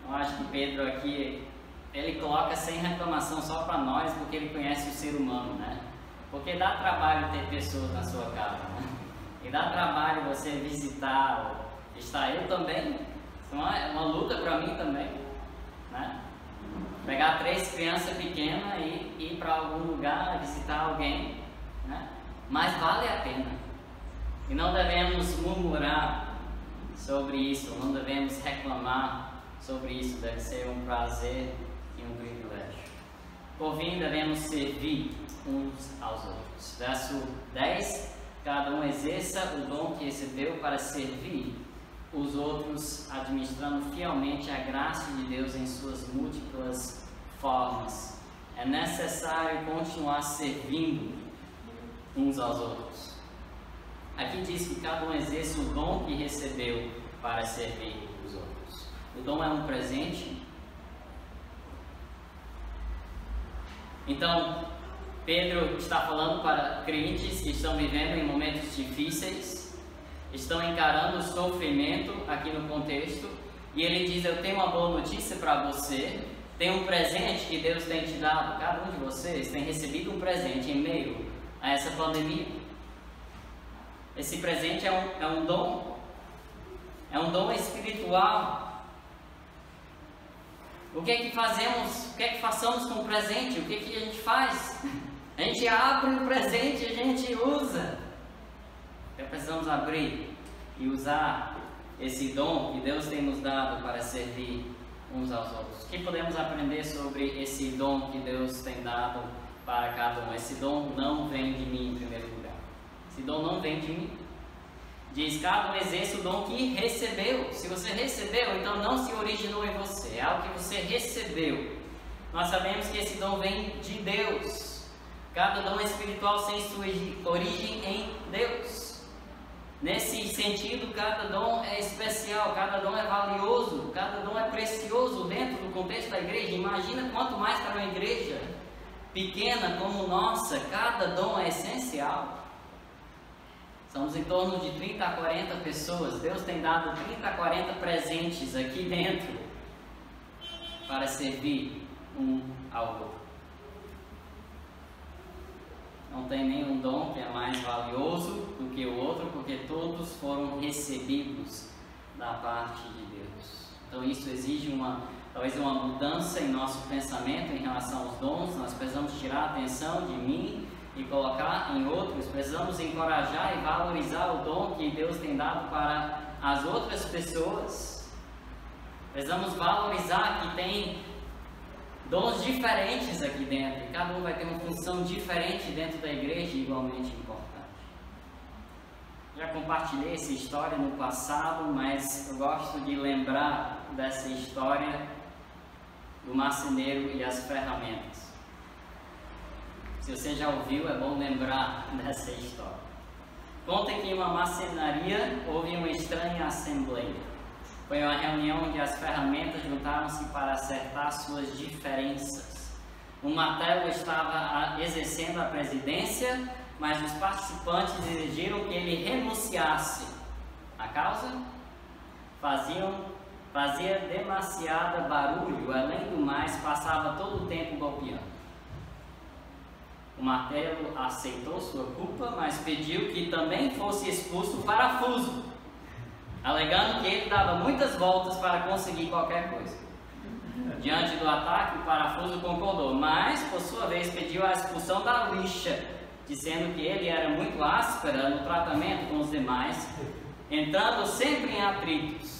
Eu acho que Pedro aqui, ele coloca sem reclamação só para nós, porque ele conhece o ser humano, né? Porque dá trabalho ter pessoas na sua casa, né? E dá trabalho você visitar, ou estar eu também. Isso é uma luta para mim também, né? Pegar 3 crianças pequenas e ir para algum lugar, visitar alguém, né? Mas vale a pena. E não devemos murmurar sobre isso, não devemos reclamar sobre isso. Deve ser um prazer e um privilégio. Por fim, devemos servir uns aos outros. Verso 10. Cada um exerça o dom que recebeu para servir os outros, administrando fielmente a graça de Deus em suas múltiplas formas. é necessário continuar servindo uns aos outros. Aqui diz que cada um exerce o dom que recebeu para servir os outros. O dom é um presente. Então, Pedro está falando para crentes que estão vivendo em momentos difíceis, estão encarando o sofrimento aqui no contexto, e ele diz: eu tenho uma boa notícia para você, tem um presente que Deus tem te dado. Cada um de vocês tem recebido um presente em meio a essa pandemia. Esse presente é um dom espiritual. O que é que fazemos? O que é que façamos com o presente? O que é que a gente faz? A gente abre o presente e a gente usa. Então precisamos abrir e usar esse dom que Deus tem nos dado para servir uns aos outros. O que podemos aprender sobre esse dom que Deus tem dado para cada um? Esse dom não vem de mim em primeiro lugar. Esse dom não vem de mim. Diz: cada um exerce o dom que recebeu. Se você recebeu, então não se originou em você, é algo que você recebeu. Nós sabemos que esse dom vem de Deus. Cada dom espiritual tem sua origem em Deus. Nesse sentido, cada dom é especial, cada dom é valioso, cada dom é precioso dentro do contexto da igreja. Imagina quanto mais para uma igreja pequena como nossa, cada dom é essencial. Somos em torno de 30 a 40 pessoas. Deus tem dado 30 a 40 presentes aqui dentro para servir um ao outro. Não tem nenhum dom que é mais valioso do que o outro, porque todos foram recebidos da parte de Deus. Então isso exige talvez uma mudança em nosso pensamento em relação aos dons. Nós precisamos tirar a atenção de mim e colocar em outros. Precisamos encorajar e valorizar o dom que Deus tem dado para as outras pessoas. Precisamos valorizar que tem dons diferentes aqui dentro, e cada um vai ter uma função diferente dentro da igreja, igualmente importante. Já compartilhei essa história no passado, mas eu gosto de lembrar dessa história do marceneiro e as ferramentas. Se você já ouviu, é bom lembrar dessa história. Conta que em uma marcenaria houve uma estranha assembleia. Foi uma reunião onde as ferramentas juntaram-se para acertar suas diferenças. O martelo estava exercendo a presidência, mas os participantes exigiram que ele renunciasse. A causa? Fazia demasiado barulho, além do mais, passava todo o tempo golpeando. O martelo aceitou sua culpa, mas pediu que também fosse expulso o parafuso, alegando que ele dava muitas voltas para conseguir qualquer coisa. Diante do ataque, o parafuso concordou, mas, por sua vez, pediu a expulsão da lixa, dizendo que ele era muito áspera no tratamento com os demais, entrando sempre em atritos.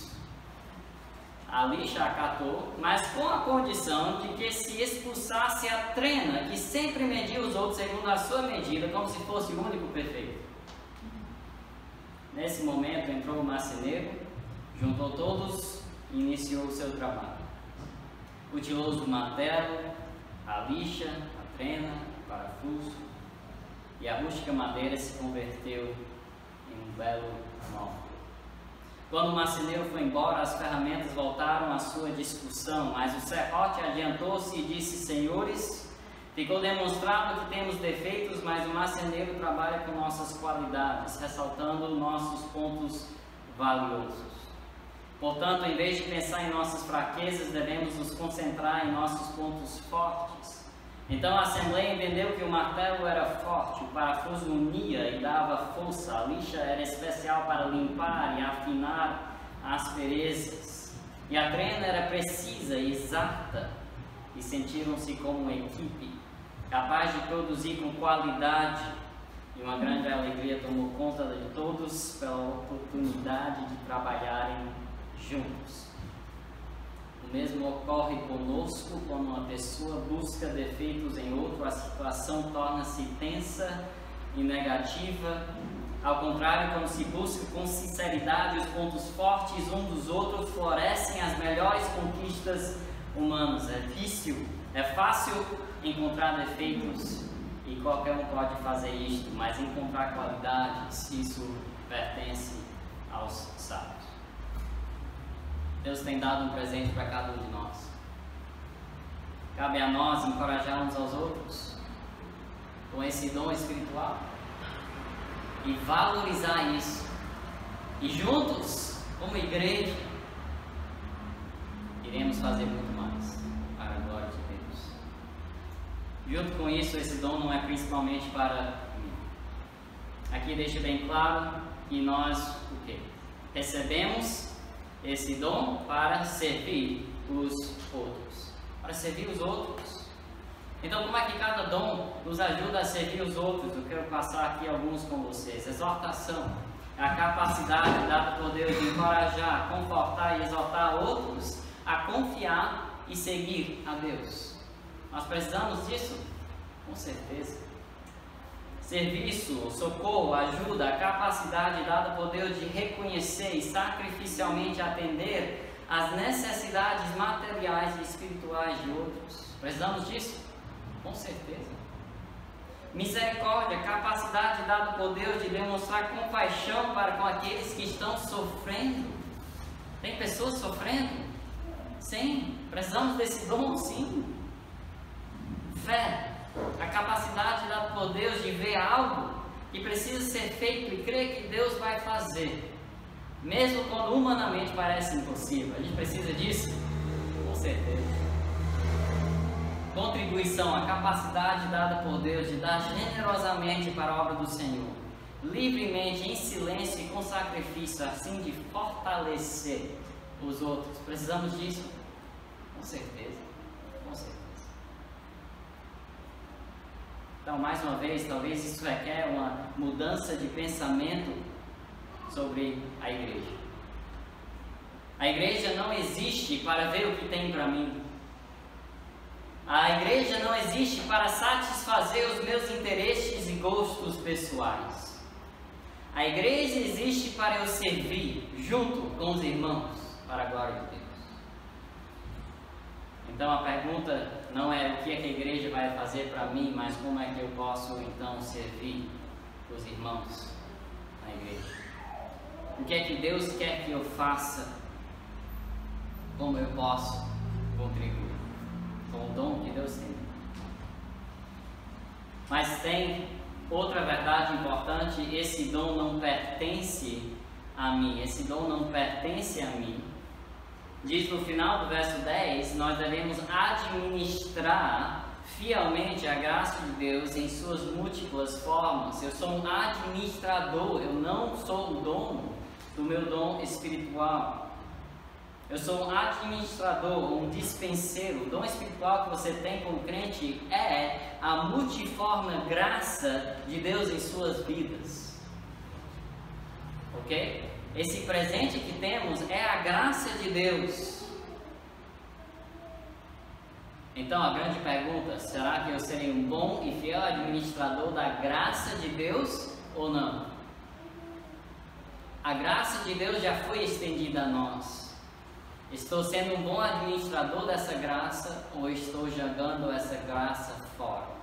A lixa acatou, mas com a condição de que se expulsasse a trena, que sempre media os outros segundo a sua medida, como se fosse o único perfeito. Nesse momento entrou o marceneiro, juntou todos e iniciou o seu trabalho. Utilizou o martelo, a lixa, a trena, o parafuso, e a rústica madeira se converteu em um belo móvel. Quando o marceneiro foi embora, as ferramentas voltaram à sua discussão, mas o serrote adiantou-se e disse: senhores, ficou demonstrado que temos defeitos, mas o marceneiro trabalha com nossas qualidades, ressaltando nossos pontos valiosos. Portanto, em vez de pensar em nossas fraquezas, devemos nos concentrar em nossos pontos fortes. Então a Assembleia entendeu que o martelo era forte, o parafuso unia e dava força, a lixa era especial para limpar e afinar asperezas, e a trena era precisa e exata, e sentiram-se como uma equipe, capaz de produzir com qualidade, e uma grande alegria tomou conta de todos pela oportunidade de trabalharem juntos. O mesmo ocorre conosco quando uma pessoa busca defeitos em outro, a situação torna-se tensa e negativa. Ao contrário, quando se busca com sinceridade os pontos fortes um dos outros, florescem as melhores conquistas humanas. É fácil encontrar defeitos e qualquer um pode fazer isto, mas encontrar qualidades, isso pertence aos sábios. Deus tem dado um presente para cada um de nós. Cabe a nós encorajar uns aos outros com esse dom espiritual e valorizar isso. E juntos, como igreja, iremos fazer muito mais para a glória de Deus. Junto com isso, esse dom não é principalmente para mim. Aqui deixa bem claro que nós o quê? Recebemos esse dom para servir os outros. Para servir os outros. Então, como é que cada dom nos ajuda a servir os outros? Eu quero passar aqui alguns com vocês. Exortação é a capacidade dada por Deus de encorajar, confortar e exortar outros a confiar e seguir a Deus. Nós precisamos disso? Com certeza. Serviço, socorro, ajuda, a capacidade dada por Deus de reconhecer e sacrificialmente atender às necessidades materiais e espirituais de outros. Precisamos disso? Com certeza. Misericórdia, capacidade dada por Deus de demonstrar compaixão para com aqueles que estão sofrendo. Tem pessoas sofrendo? Sim. Precisamos desse dom? Sim. Fé, a capacidade dada por Deus de ver algo que precisa ser feito e crer que Deus vai fazer, mesmo quando humanamente parece impossível. A gente precisa disso? Com certeza. Contribuição, a capacidade dada por Deus de dar generosamente para a obra do Senhor, livremente, em silêncio e com sacrifício, assim de fortalecer os outros. Precisamos disso? Com certeza. Com certeza. Então, mais uma vez, talvez isso requer uma mudança de pensamento sobre a igreja. A igreja não existe para ver o que tem para mim. A igreja não existe para satisfazer os meus interesses e gostos pessoais. A igreja existe para eu servir junto com os irmãos para a glória de Deus. Então a pergunta não é o que é que a igreja vai fazer para mim, mas como é que eu posso então servir os irmãos na igreja. O que é que Deus quer que eu faça? Como eu posso contribuir com o dom que Deus tem? Mas tem outra verdade importante: esse dom não pertence a mim. Esse dom não pertence a mim. Diz no final do verso 10, nós devemos administrar fielmente a graça de Deus em suas múltiplas formas. Eu sou um administrador, eu não sou o dono do meu dom espiritual. Eu sou um administrador, um dispenseiro. O dom espiritual que você tem como crente é a multiforme graça de Deus em suas vidas. Ok? Esse presente que temos é a graça de Deus. Então a grande pergunta: será que eu serei um bom e fiel administrador da graça de Deus ou não? A graça de Deus já foi estendida a nós. Estou sendo um bom administrador dessa graça ou estou jogando essa graça fora?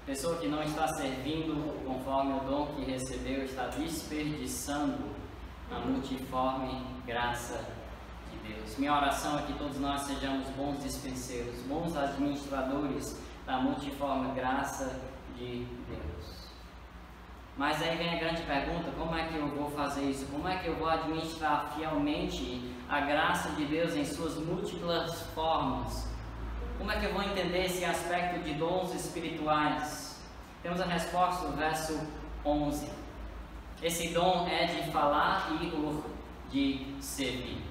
Pessoa que não está servindo conforme o dom que recebeu está desperdiçando a multiforme graça de Deus. Minha oração é que todos nós sejamos bons dispenseiros, bons administradores da multiforme graça de Deus. Mas aí vem a grande pergunta: como é que eu vou fazer isso? Como é que eu vou administrar fielmente a graça de Deus em suas múltiplas formas? Como é que eu vou entender esse aspecto de dons espirituais? Temos a resposta no verso 11. Esse dom é de falar e o de servir.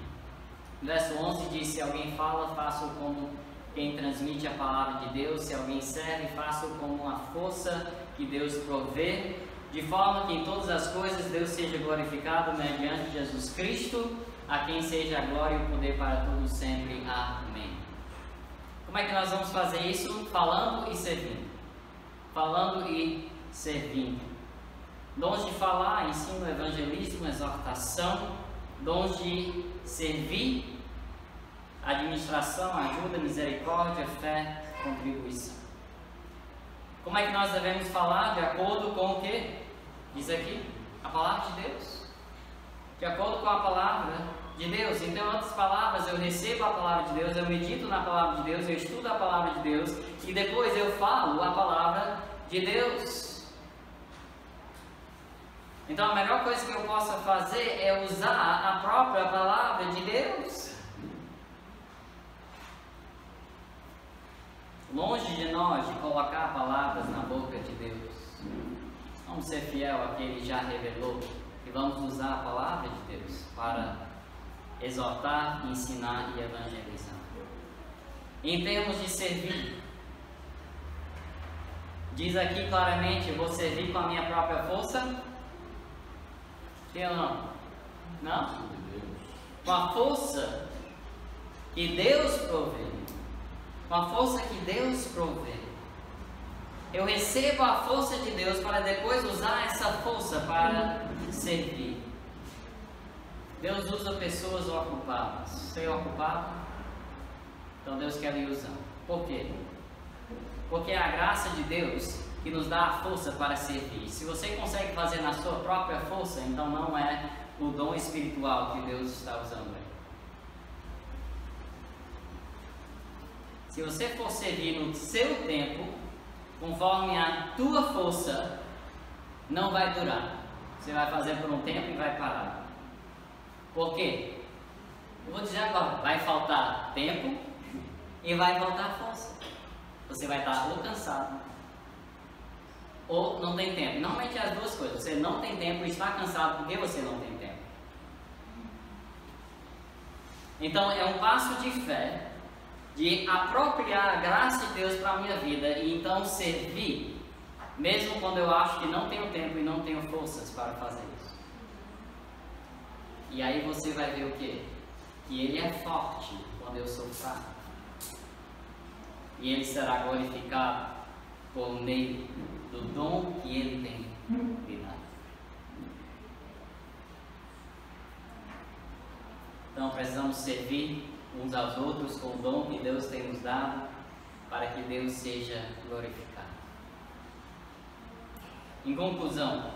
No verso 11 diz: se alguém fala, faça-o como quem transmite a palavra de Deus. Se alguém serve, faça-o como a força que Deus provê, de forma que em todas as coisas Deus seja glorificado mediante Jesus Cristo, a quem seja a glória e o poder para todos sempre. Amém. Como é que nós vamos fazer isso? Falando e servindo. Falando e servindo. Dons de falar, ensino, evangelismo, exortação. Dons de servir, administração, ajuda, misericórdia, fé, contribuição. Como é que nós devemos falar? De acordo com o que? Diz aqui, a palavra de Deus. De acordo com a palavra de Deus. Então, em outras palavras, eu recebo a palavra de Deus, eu medito na palavra de Deus, eu estudo a palavra de Deus e depois eu falo a palavra de Deus. Então, a melhor coisa que eu possa fazer é usar a própria palavra de Deus. Longe de nós de colocar palavras na boca de Deus. Vamos ser fiel ao que Ele já revelou e vamos usar a palavra de Deus para exortar, ensinar e evangelizar. Em termos de servir, diz aqui claramente: eu vou servir com a minha própria força? Sim ou não? Não? Com a força que Deus provê. Com a força que Deus provê. Eu recebo a força de Deus para depois usar essa força para servir. Deus usa pessoas ocupadas. Você é ocupado? Então Deus quer lhe usar. Por quê? Porque é a graça de Deus que nos dá a força para servir. Se você consegue fazer na sua própria força, então não é o dom espiritual que Deus está usando aí. Se você for servir no seu tempo, conforme a tua força, não vai durar. Você vai fazer por um tempo e vai parar. Por quê? Eu vou dizer agora, vai faltar tempo e vai faltar força. Você vai estar ou cansado, ou não tem tempo. Normalmente é as duas coisas. Você não tem tempo e está cansado porque você não tem tempo. Então é um passo de fé, de apropriar a graça de Deus para a minha vida e então servir, mesmo quando eu acho que não tenho tempo e não tenho forças para fazer isso. E aí você vai ver o quê? Que Ele é forte quando eu sou fraco. E Ele será glorificado por meio do dom que Ele tem me dado. Então precisamos servir uns aos outros com o dom que Deus tem nos dado, para que Deus seja glorificado. Em conclusão,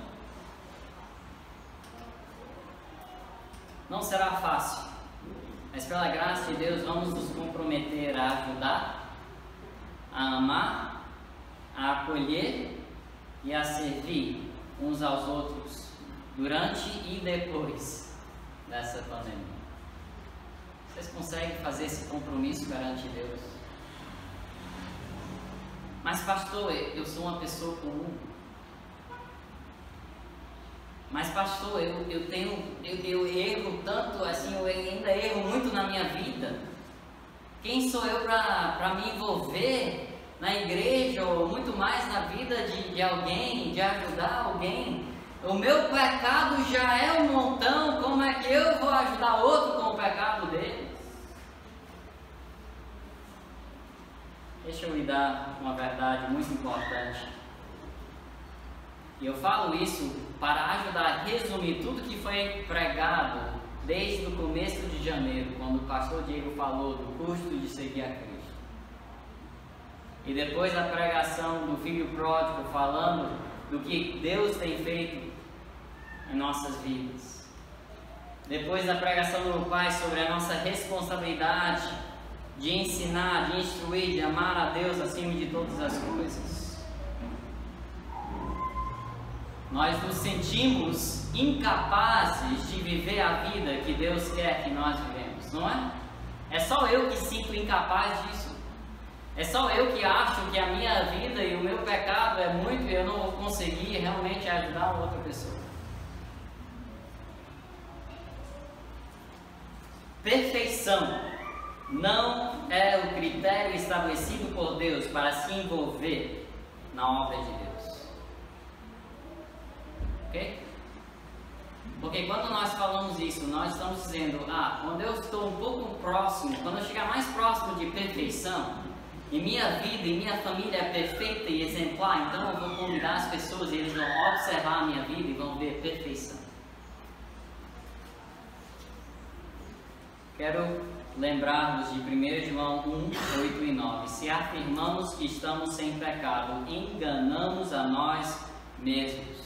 não será fácil, mas pela graça de Deus vamos nos comprometer a ajudar, a amar, a acolher e a servir uns aos outros durante e depois dessa pandemia. Vocês conseguem fazer esse compromisso perante Deus? Mas pastor, eu sou uma pessoa comum. Mas pastor, eu erro tanto assim, eu ainda erro muito na minha vida. Quem sou eu para me envolver na igreja ou muito mais na vida de alguém, de ajudar alguém? O meu pecado já é um montão, como é que eu vou ajudar outro com o pecado dele? Deixa eu lhe dar uma verdade muito importante. E eu falo isso para ajudar a resumir tudo que foi pregado desde o começo de janeiro, quando o pastor Diego falou do custo de seguir a Cristo. E depois a pregação do filho pródigo falando do que Deus tem feito em nossas vidas. Depois da pregação do meu pai sobre a nossa responsabilidade de ensinar, de instruir, de amar a Deus acima de todas as coisas. Nós nos sentimos incapazes de viver a vida que Deus quer que nós vivemos, não é? É só eu que sinto incapaz disso. É só eu que acho que a minha vida e o meu pecado é muito e eu não vou conseguir realmente ajudar outra pessoa. Perfeição não é o critério estabelecido por Deus para se envolver na obra de Deus. Ok? Porque quando nós falamos isso, nós estamos dizendo, quando eu estou um pouco próximo, quando eu chegar mais próximo de perfeição, e minha vida e minha família é perfeita e exemplar, então eu vou convidar as pessoas e eles vão observar a minha vida e vão ver perfeição. Quero lembrarmos de 1 João 1, 8 e 9. Se afirmamos que estamos sem pecado, enganamos a nós mesmos.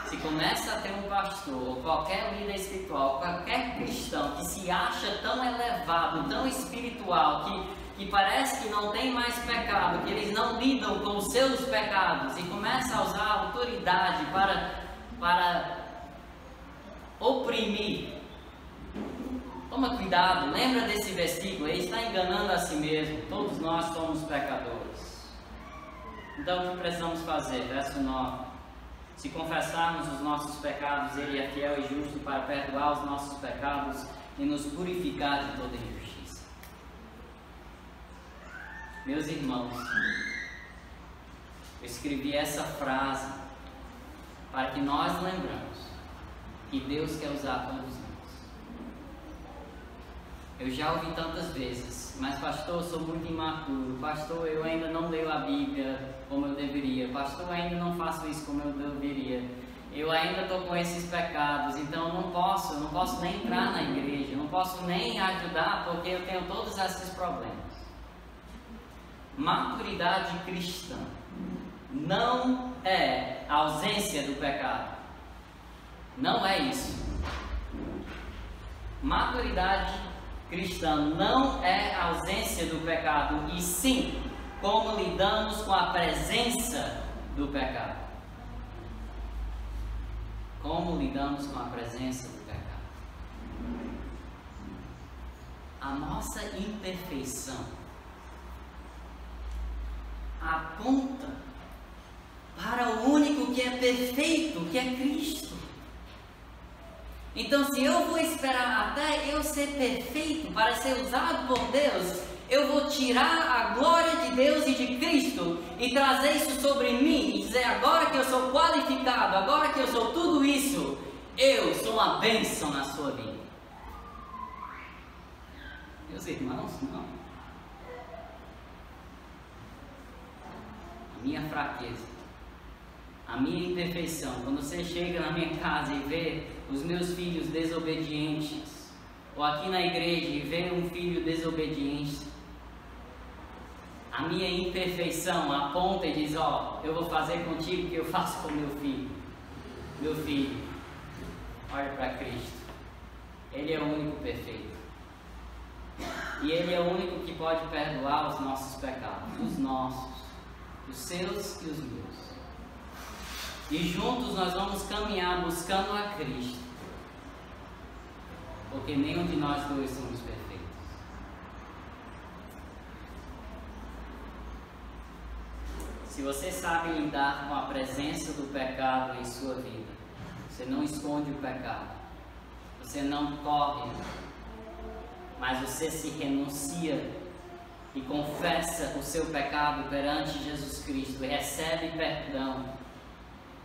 Se começa a ter um pastor, ou qualquer líder espiritual, qualquer cristão que se acha tão elevado, tão espiritual, que parece que não tem mais pecado, que eles não lidam com os seus pecados, e começa a usar a autoridade para oprimir, toma cuidado, lembra desse versículo, ele está enganando a si mesmo, todos nós somos pecadores. Então o que precisamos fazer? Verso 9. Se confessarmos os nossos pecados, Ele é fiel e justo para perdoar os nossos pecados e nos purificar de toda injustiça. Meus irmãos, eu escrevi essa frase para que nós lembramos que Deus quer usar todos nós. Eu já ouvi tantas vezes, mas pastor, eu sou muito imaturo, pastor, eu ainda não leio a Bíblia como eu deveria, pastor, eu ainda não faço isso como eu deveria, eu ainda estou com esses pecados, então eu não posso nem entrar na igreja, não posso nem ajudar porque eu tenho todos esses problemas. Maturidade cristã não é a ausência do pecado, não é isso. Maturidade cristã não é a ausência do pecado, e sim como lidamos com a presença do pecado. Como lidamos com a presença do pecado. A nossa imperfeição aponta para o único que é perfeito, que é Cristo. Então, se eu vou esperar até eu ser perfeito para ser usado por Deus, eu vou tirar a glória de Deus e de Cristo e trazer isso sobre mim e dizer, agora que eu sou qualificado, agora que eu sou tudo isso, eu sou uma bênção na sua vida. Meus irmãos, não. A minha fraqueza, a minha imperfeição, quando você chega na minha casa e vê os meus filhos desobedientes, ou aqui na igreja e vê um filho desobediente, a minha imperfeição aponta e diz, eu vou fazer contigo o que eu faço com meu filho. Meu filho, olha para Cristo, Ele é o único perfeito, e Ele é o único que pode perdoar os nossos pecados, os nossos, os seus e os meus. E juntos nós vamos caminhar buscando a Cristo, porque nenhum de nós dois somos perfeitos. Se você sabe lidar com a presença do pecado em sua vida, você não esconde o pecado, você não corre, mas você se renuncia e confessa o seu pecado perante Jesus Cristo e recebe perdão,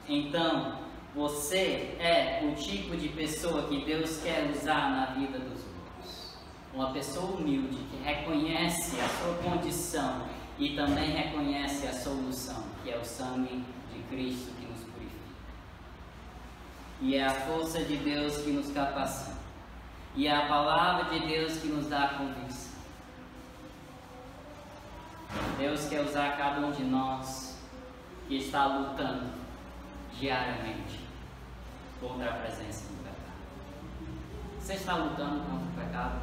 então você é o tipo de pessoa que Deus quer usar na vida dos outros. Uma pessoa humilde que reconhece a sua condição e também reconhece a solução, que é o sangue de Cristo que nos purifica. E é a força de Deus que nos capacita. E é a palavra de Deus que nos dá a convicção. Deus quer usar cada um de nós que está lutando diariamente contra a presença do pecado. Você está lutando contra o pecado?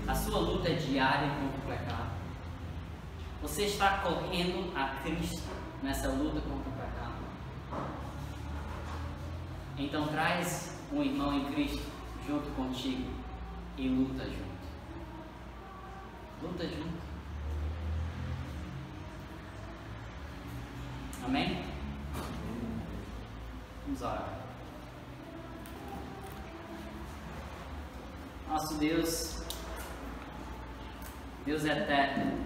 A sua luta é diária contra o pecado? Você está correndo a Cristo nessa luta contra o pecado? Então traz um irmão em Cristo junto contigo e luta junto. Luta junto. Amém? Vamos orar. Nosso Deus, Deus eterno,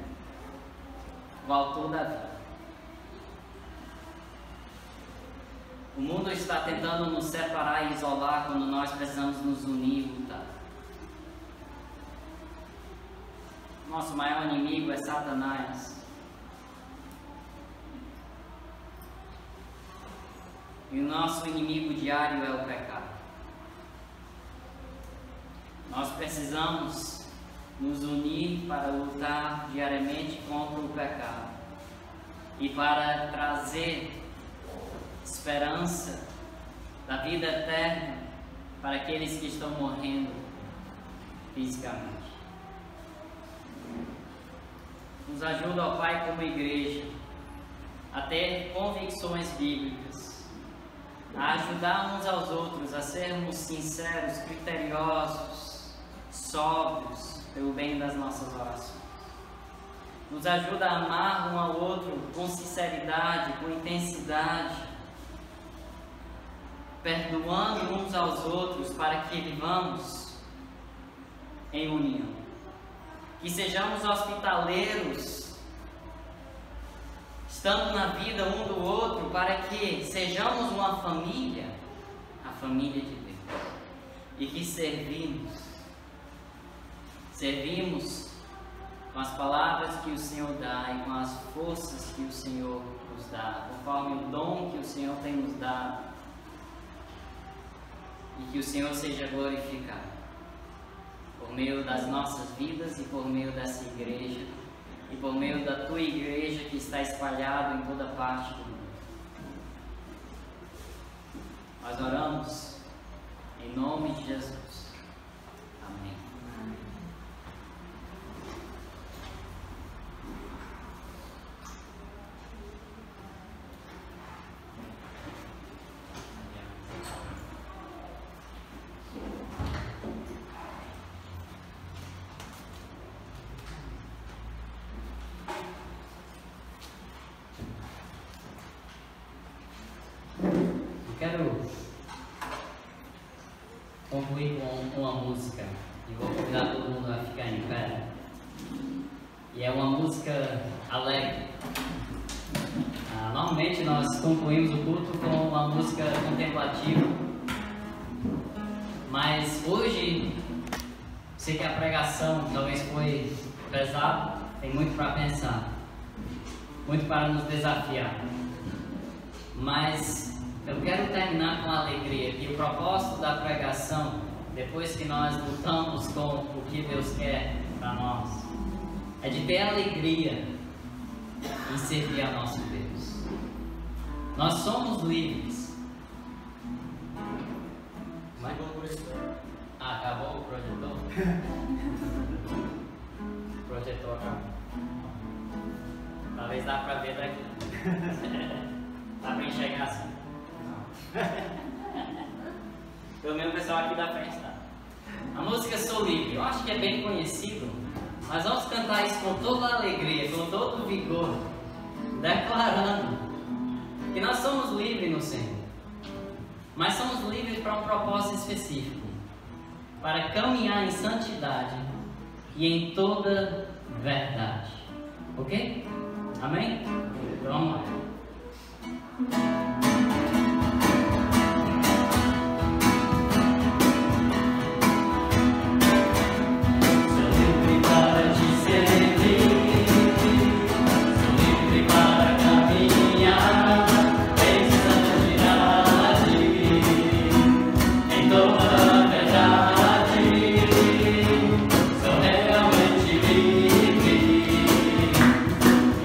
o autor da vida. O mundo está tentando nos separar e isolar quando nós precisamos nos unir e lutar. Nosso maior inimigo é Satanás. E o nosso inimigo diário é o pecado. Nós precisamos nos unir para lutar diariamente contra o pecado e para trazer esperança da vida eterna para aqueles que estão morrendo fisicamente. Nos ajuda, ó Pai, como igreja, a ter convicções bíblicas, a ajudar uns aos outros, a sermos sinceros, criteriosos, sóbrios, pelo bem das nossas orações. Nos ajuda a amar um ao outro com sinceridade, com intensidade, perdoando uns aos outros para que vivamos em união. Que sejamos hospitaleiros, estando na vida um do outro, para que sejamos uma família, a família de Deus, e que servimos com as palavras que o Senhor dá e com as forças que o Senhor nos dá, conforme o dom que o Senhor tem nos dado, e que o Senhor seja glorificado por meio das nossas vidas e por meio dessa igreja e por meio da tua igreja que está espalhada em toda parte do mundo. Nós oramos em nome de Jesus. Amém. Quero concluir com uma música e vou convidar todo mundo a ficar em pé. E é uma música alegre. Normalmente nós concluímos o culto com uma música contemplativa, mas hoje sei que a pregação talvez foi pesada, tem muito para pensar, muito para nos desafiar, mas eu quero terminar com alegria, que o propósito da pregação, depois que nós lutamos com o que Deus quer para nós, é de ter alegria em servir a nosso Deus. Nós somos livres. Mas... acabou o projetor? O projetor acabou. Talvez dá para ver daqui. Dá para enxergar assim. Pelo menos o pessoal aqui da frente tá. A música Sou Livre, eu acho que é bem conhecido, mas vamos cantar isso com toda a alegria, com todo o vigor, declarando que nós somos livres no Senhor, mas somos livres para um propósito específico, para caminhar em santidade e em toda verdade. Ok? Amém? Então vamos lá.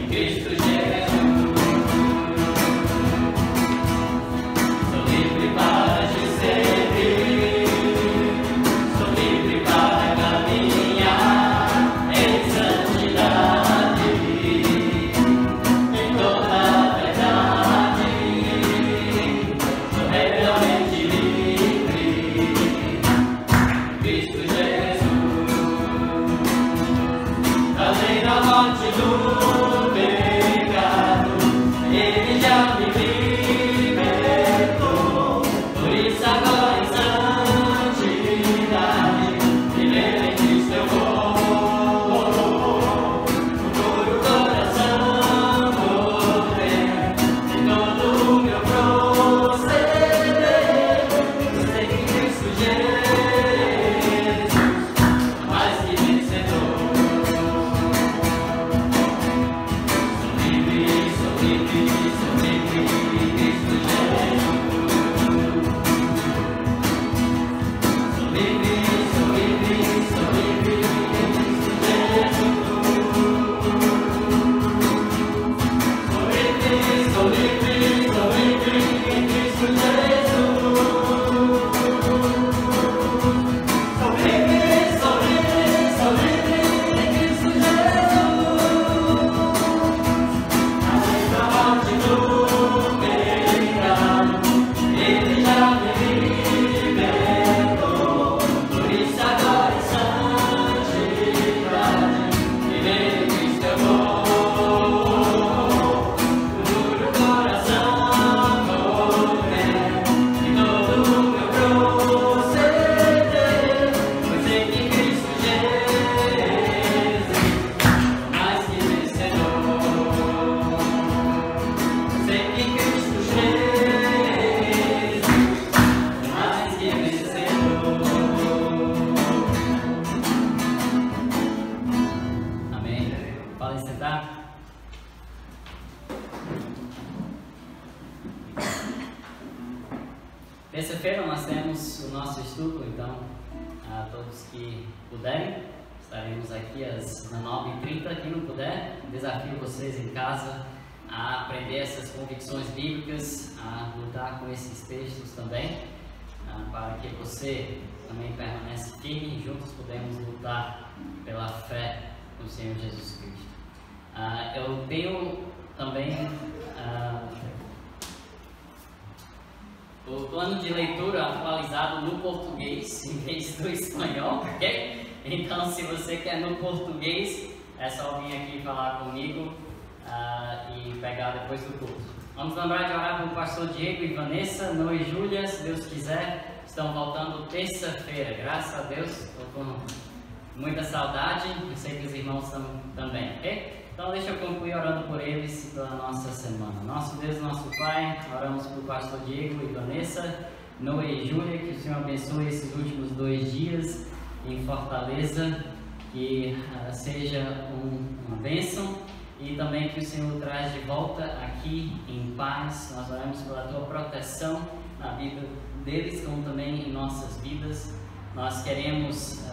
Cristo Jesus. Terça-feira nós temos o nosso estudo, então, a todos que puderem, estaremos aqui às 9h30. Quem não puder, desafio vocês em casa a aprender essas convicções bíblicas, a lutar com esses textos também, para que você também permaneça firme e juntos podemos lutar pela fé no Senhor Jesus Cristo. Eu tenho também o plano de leitura atualizado no português em vez do espanhol, ok? Então, se você quer no português, é só vir aqui falar comigo e pegar depois do culto. Vamos lembrar de orar com o pastor Diego e Vanessa, Noé e Júlia, se Deus quiser, estão voltando terça-feira, graças a Deus, estou com muita saudade, eu sei que os irmãos estão também, ok? Então deixa eu concluir orando por eles e pela nossa semana. Nosso Deus, nosso Pai, oramos por pastor Diego e Vanessa, Noé e Júlia, que o Senhor abençoe esses últimos 2 dias em Fortaleza, que seja uma bênção e também que o Senhor traz de volta aqui em paz. Nós oramos pela Tua proteção na vida deles, como também em nossas vidas. Nós queremos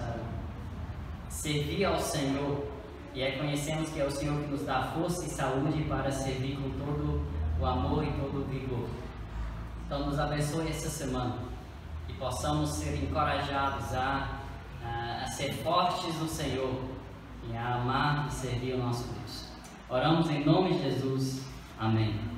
servir ao Senhor e reconhecemos que é o Senhor que nos dá força e saúde para servir com todo o amor e todo o vigor. Então nos abençoe essa semana e possamos ser encorajados a ser fortes no Senhor e a amar e servir o nosso Deus. Oramos em nome de Jesus. Amém.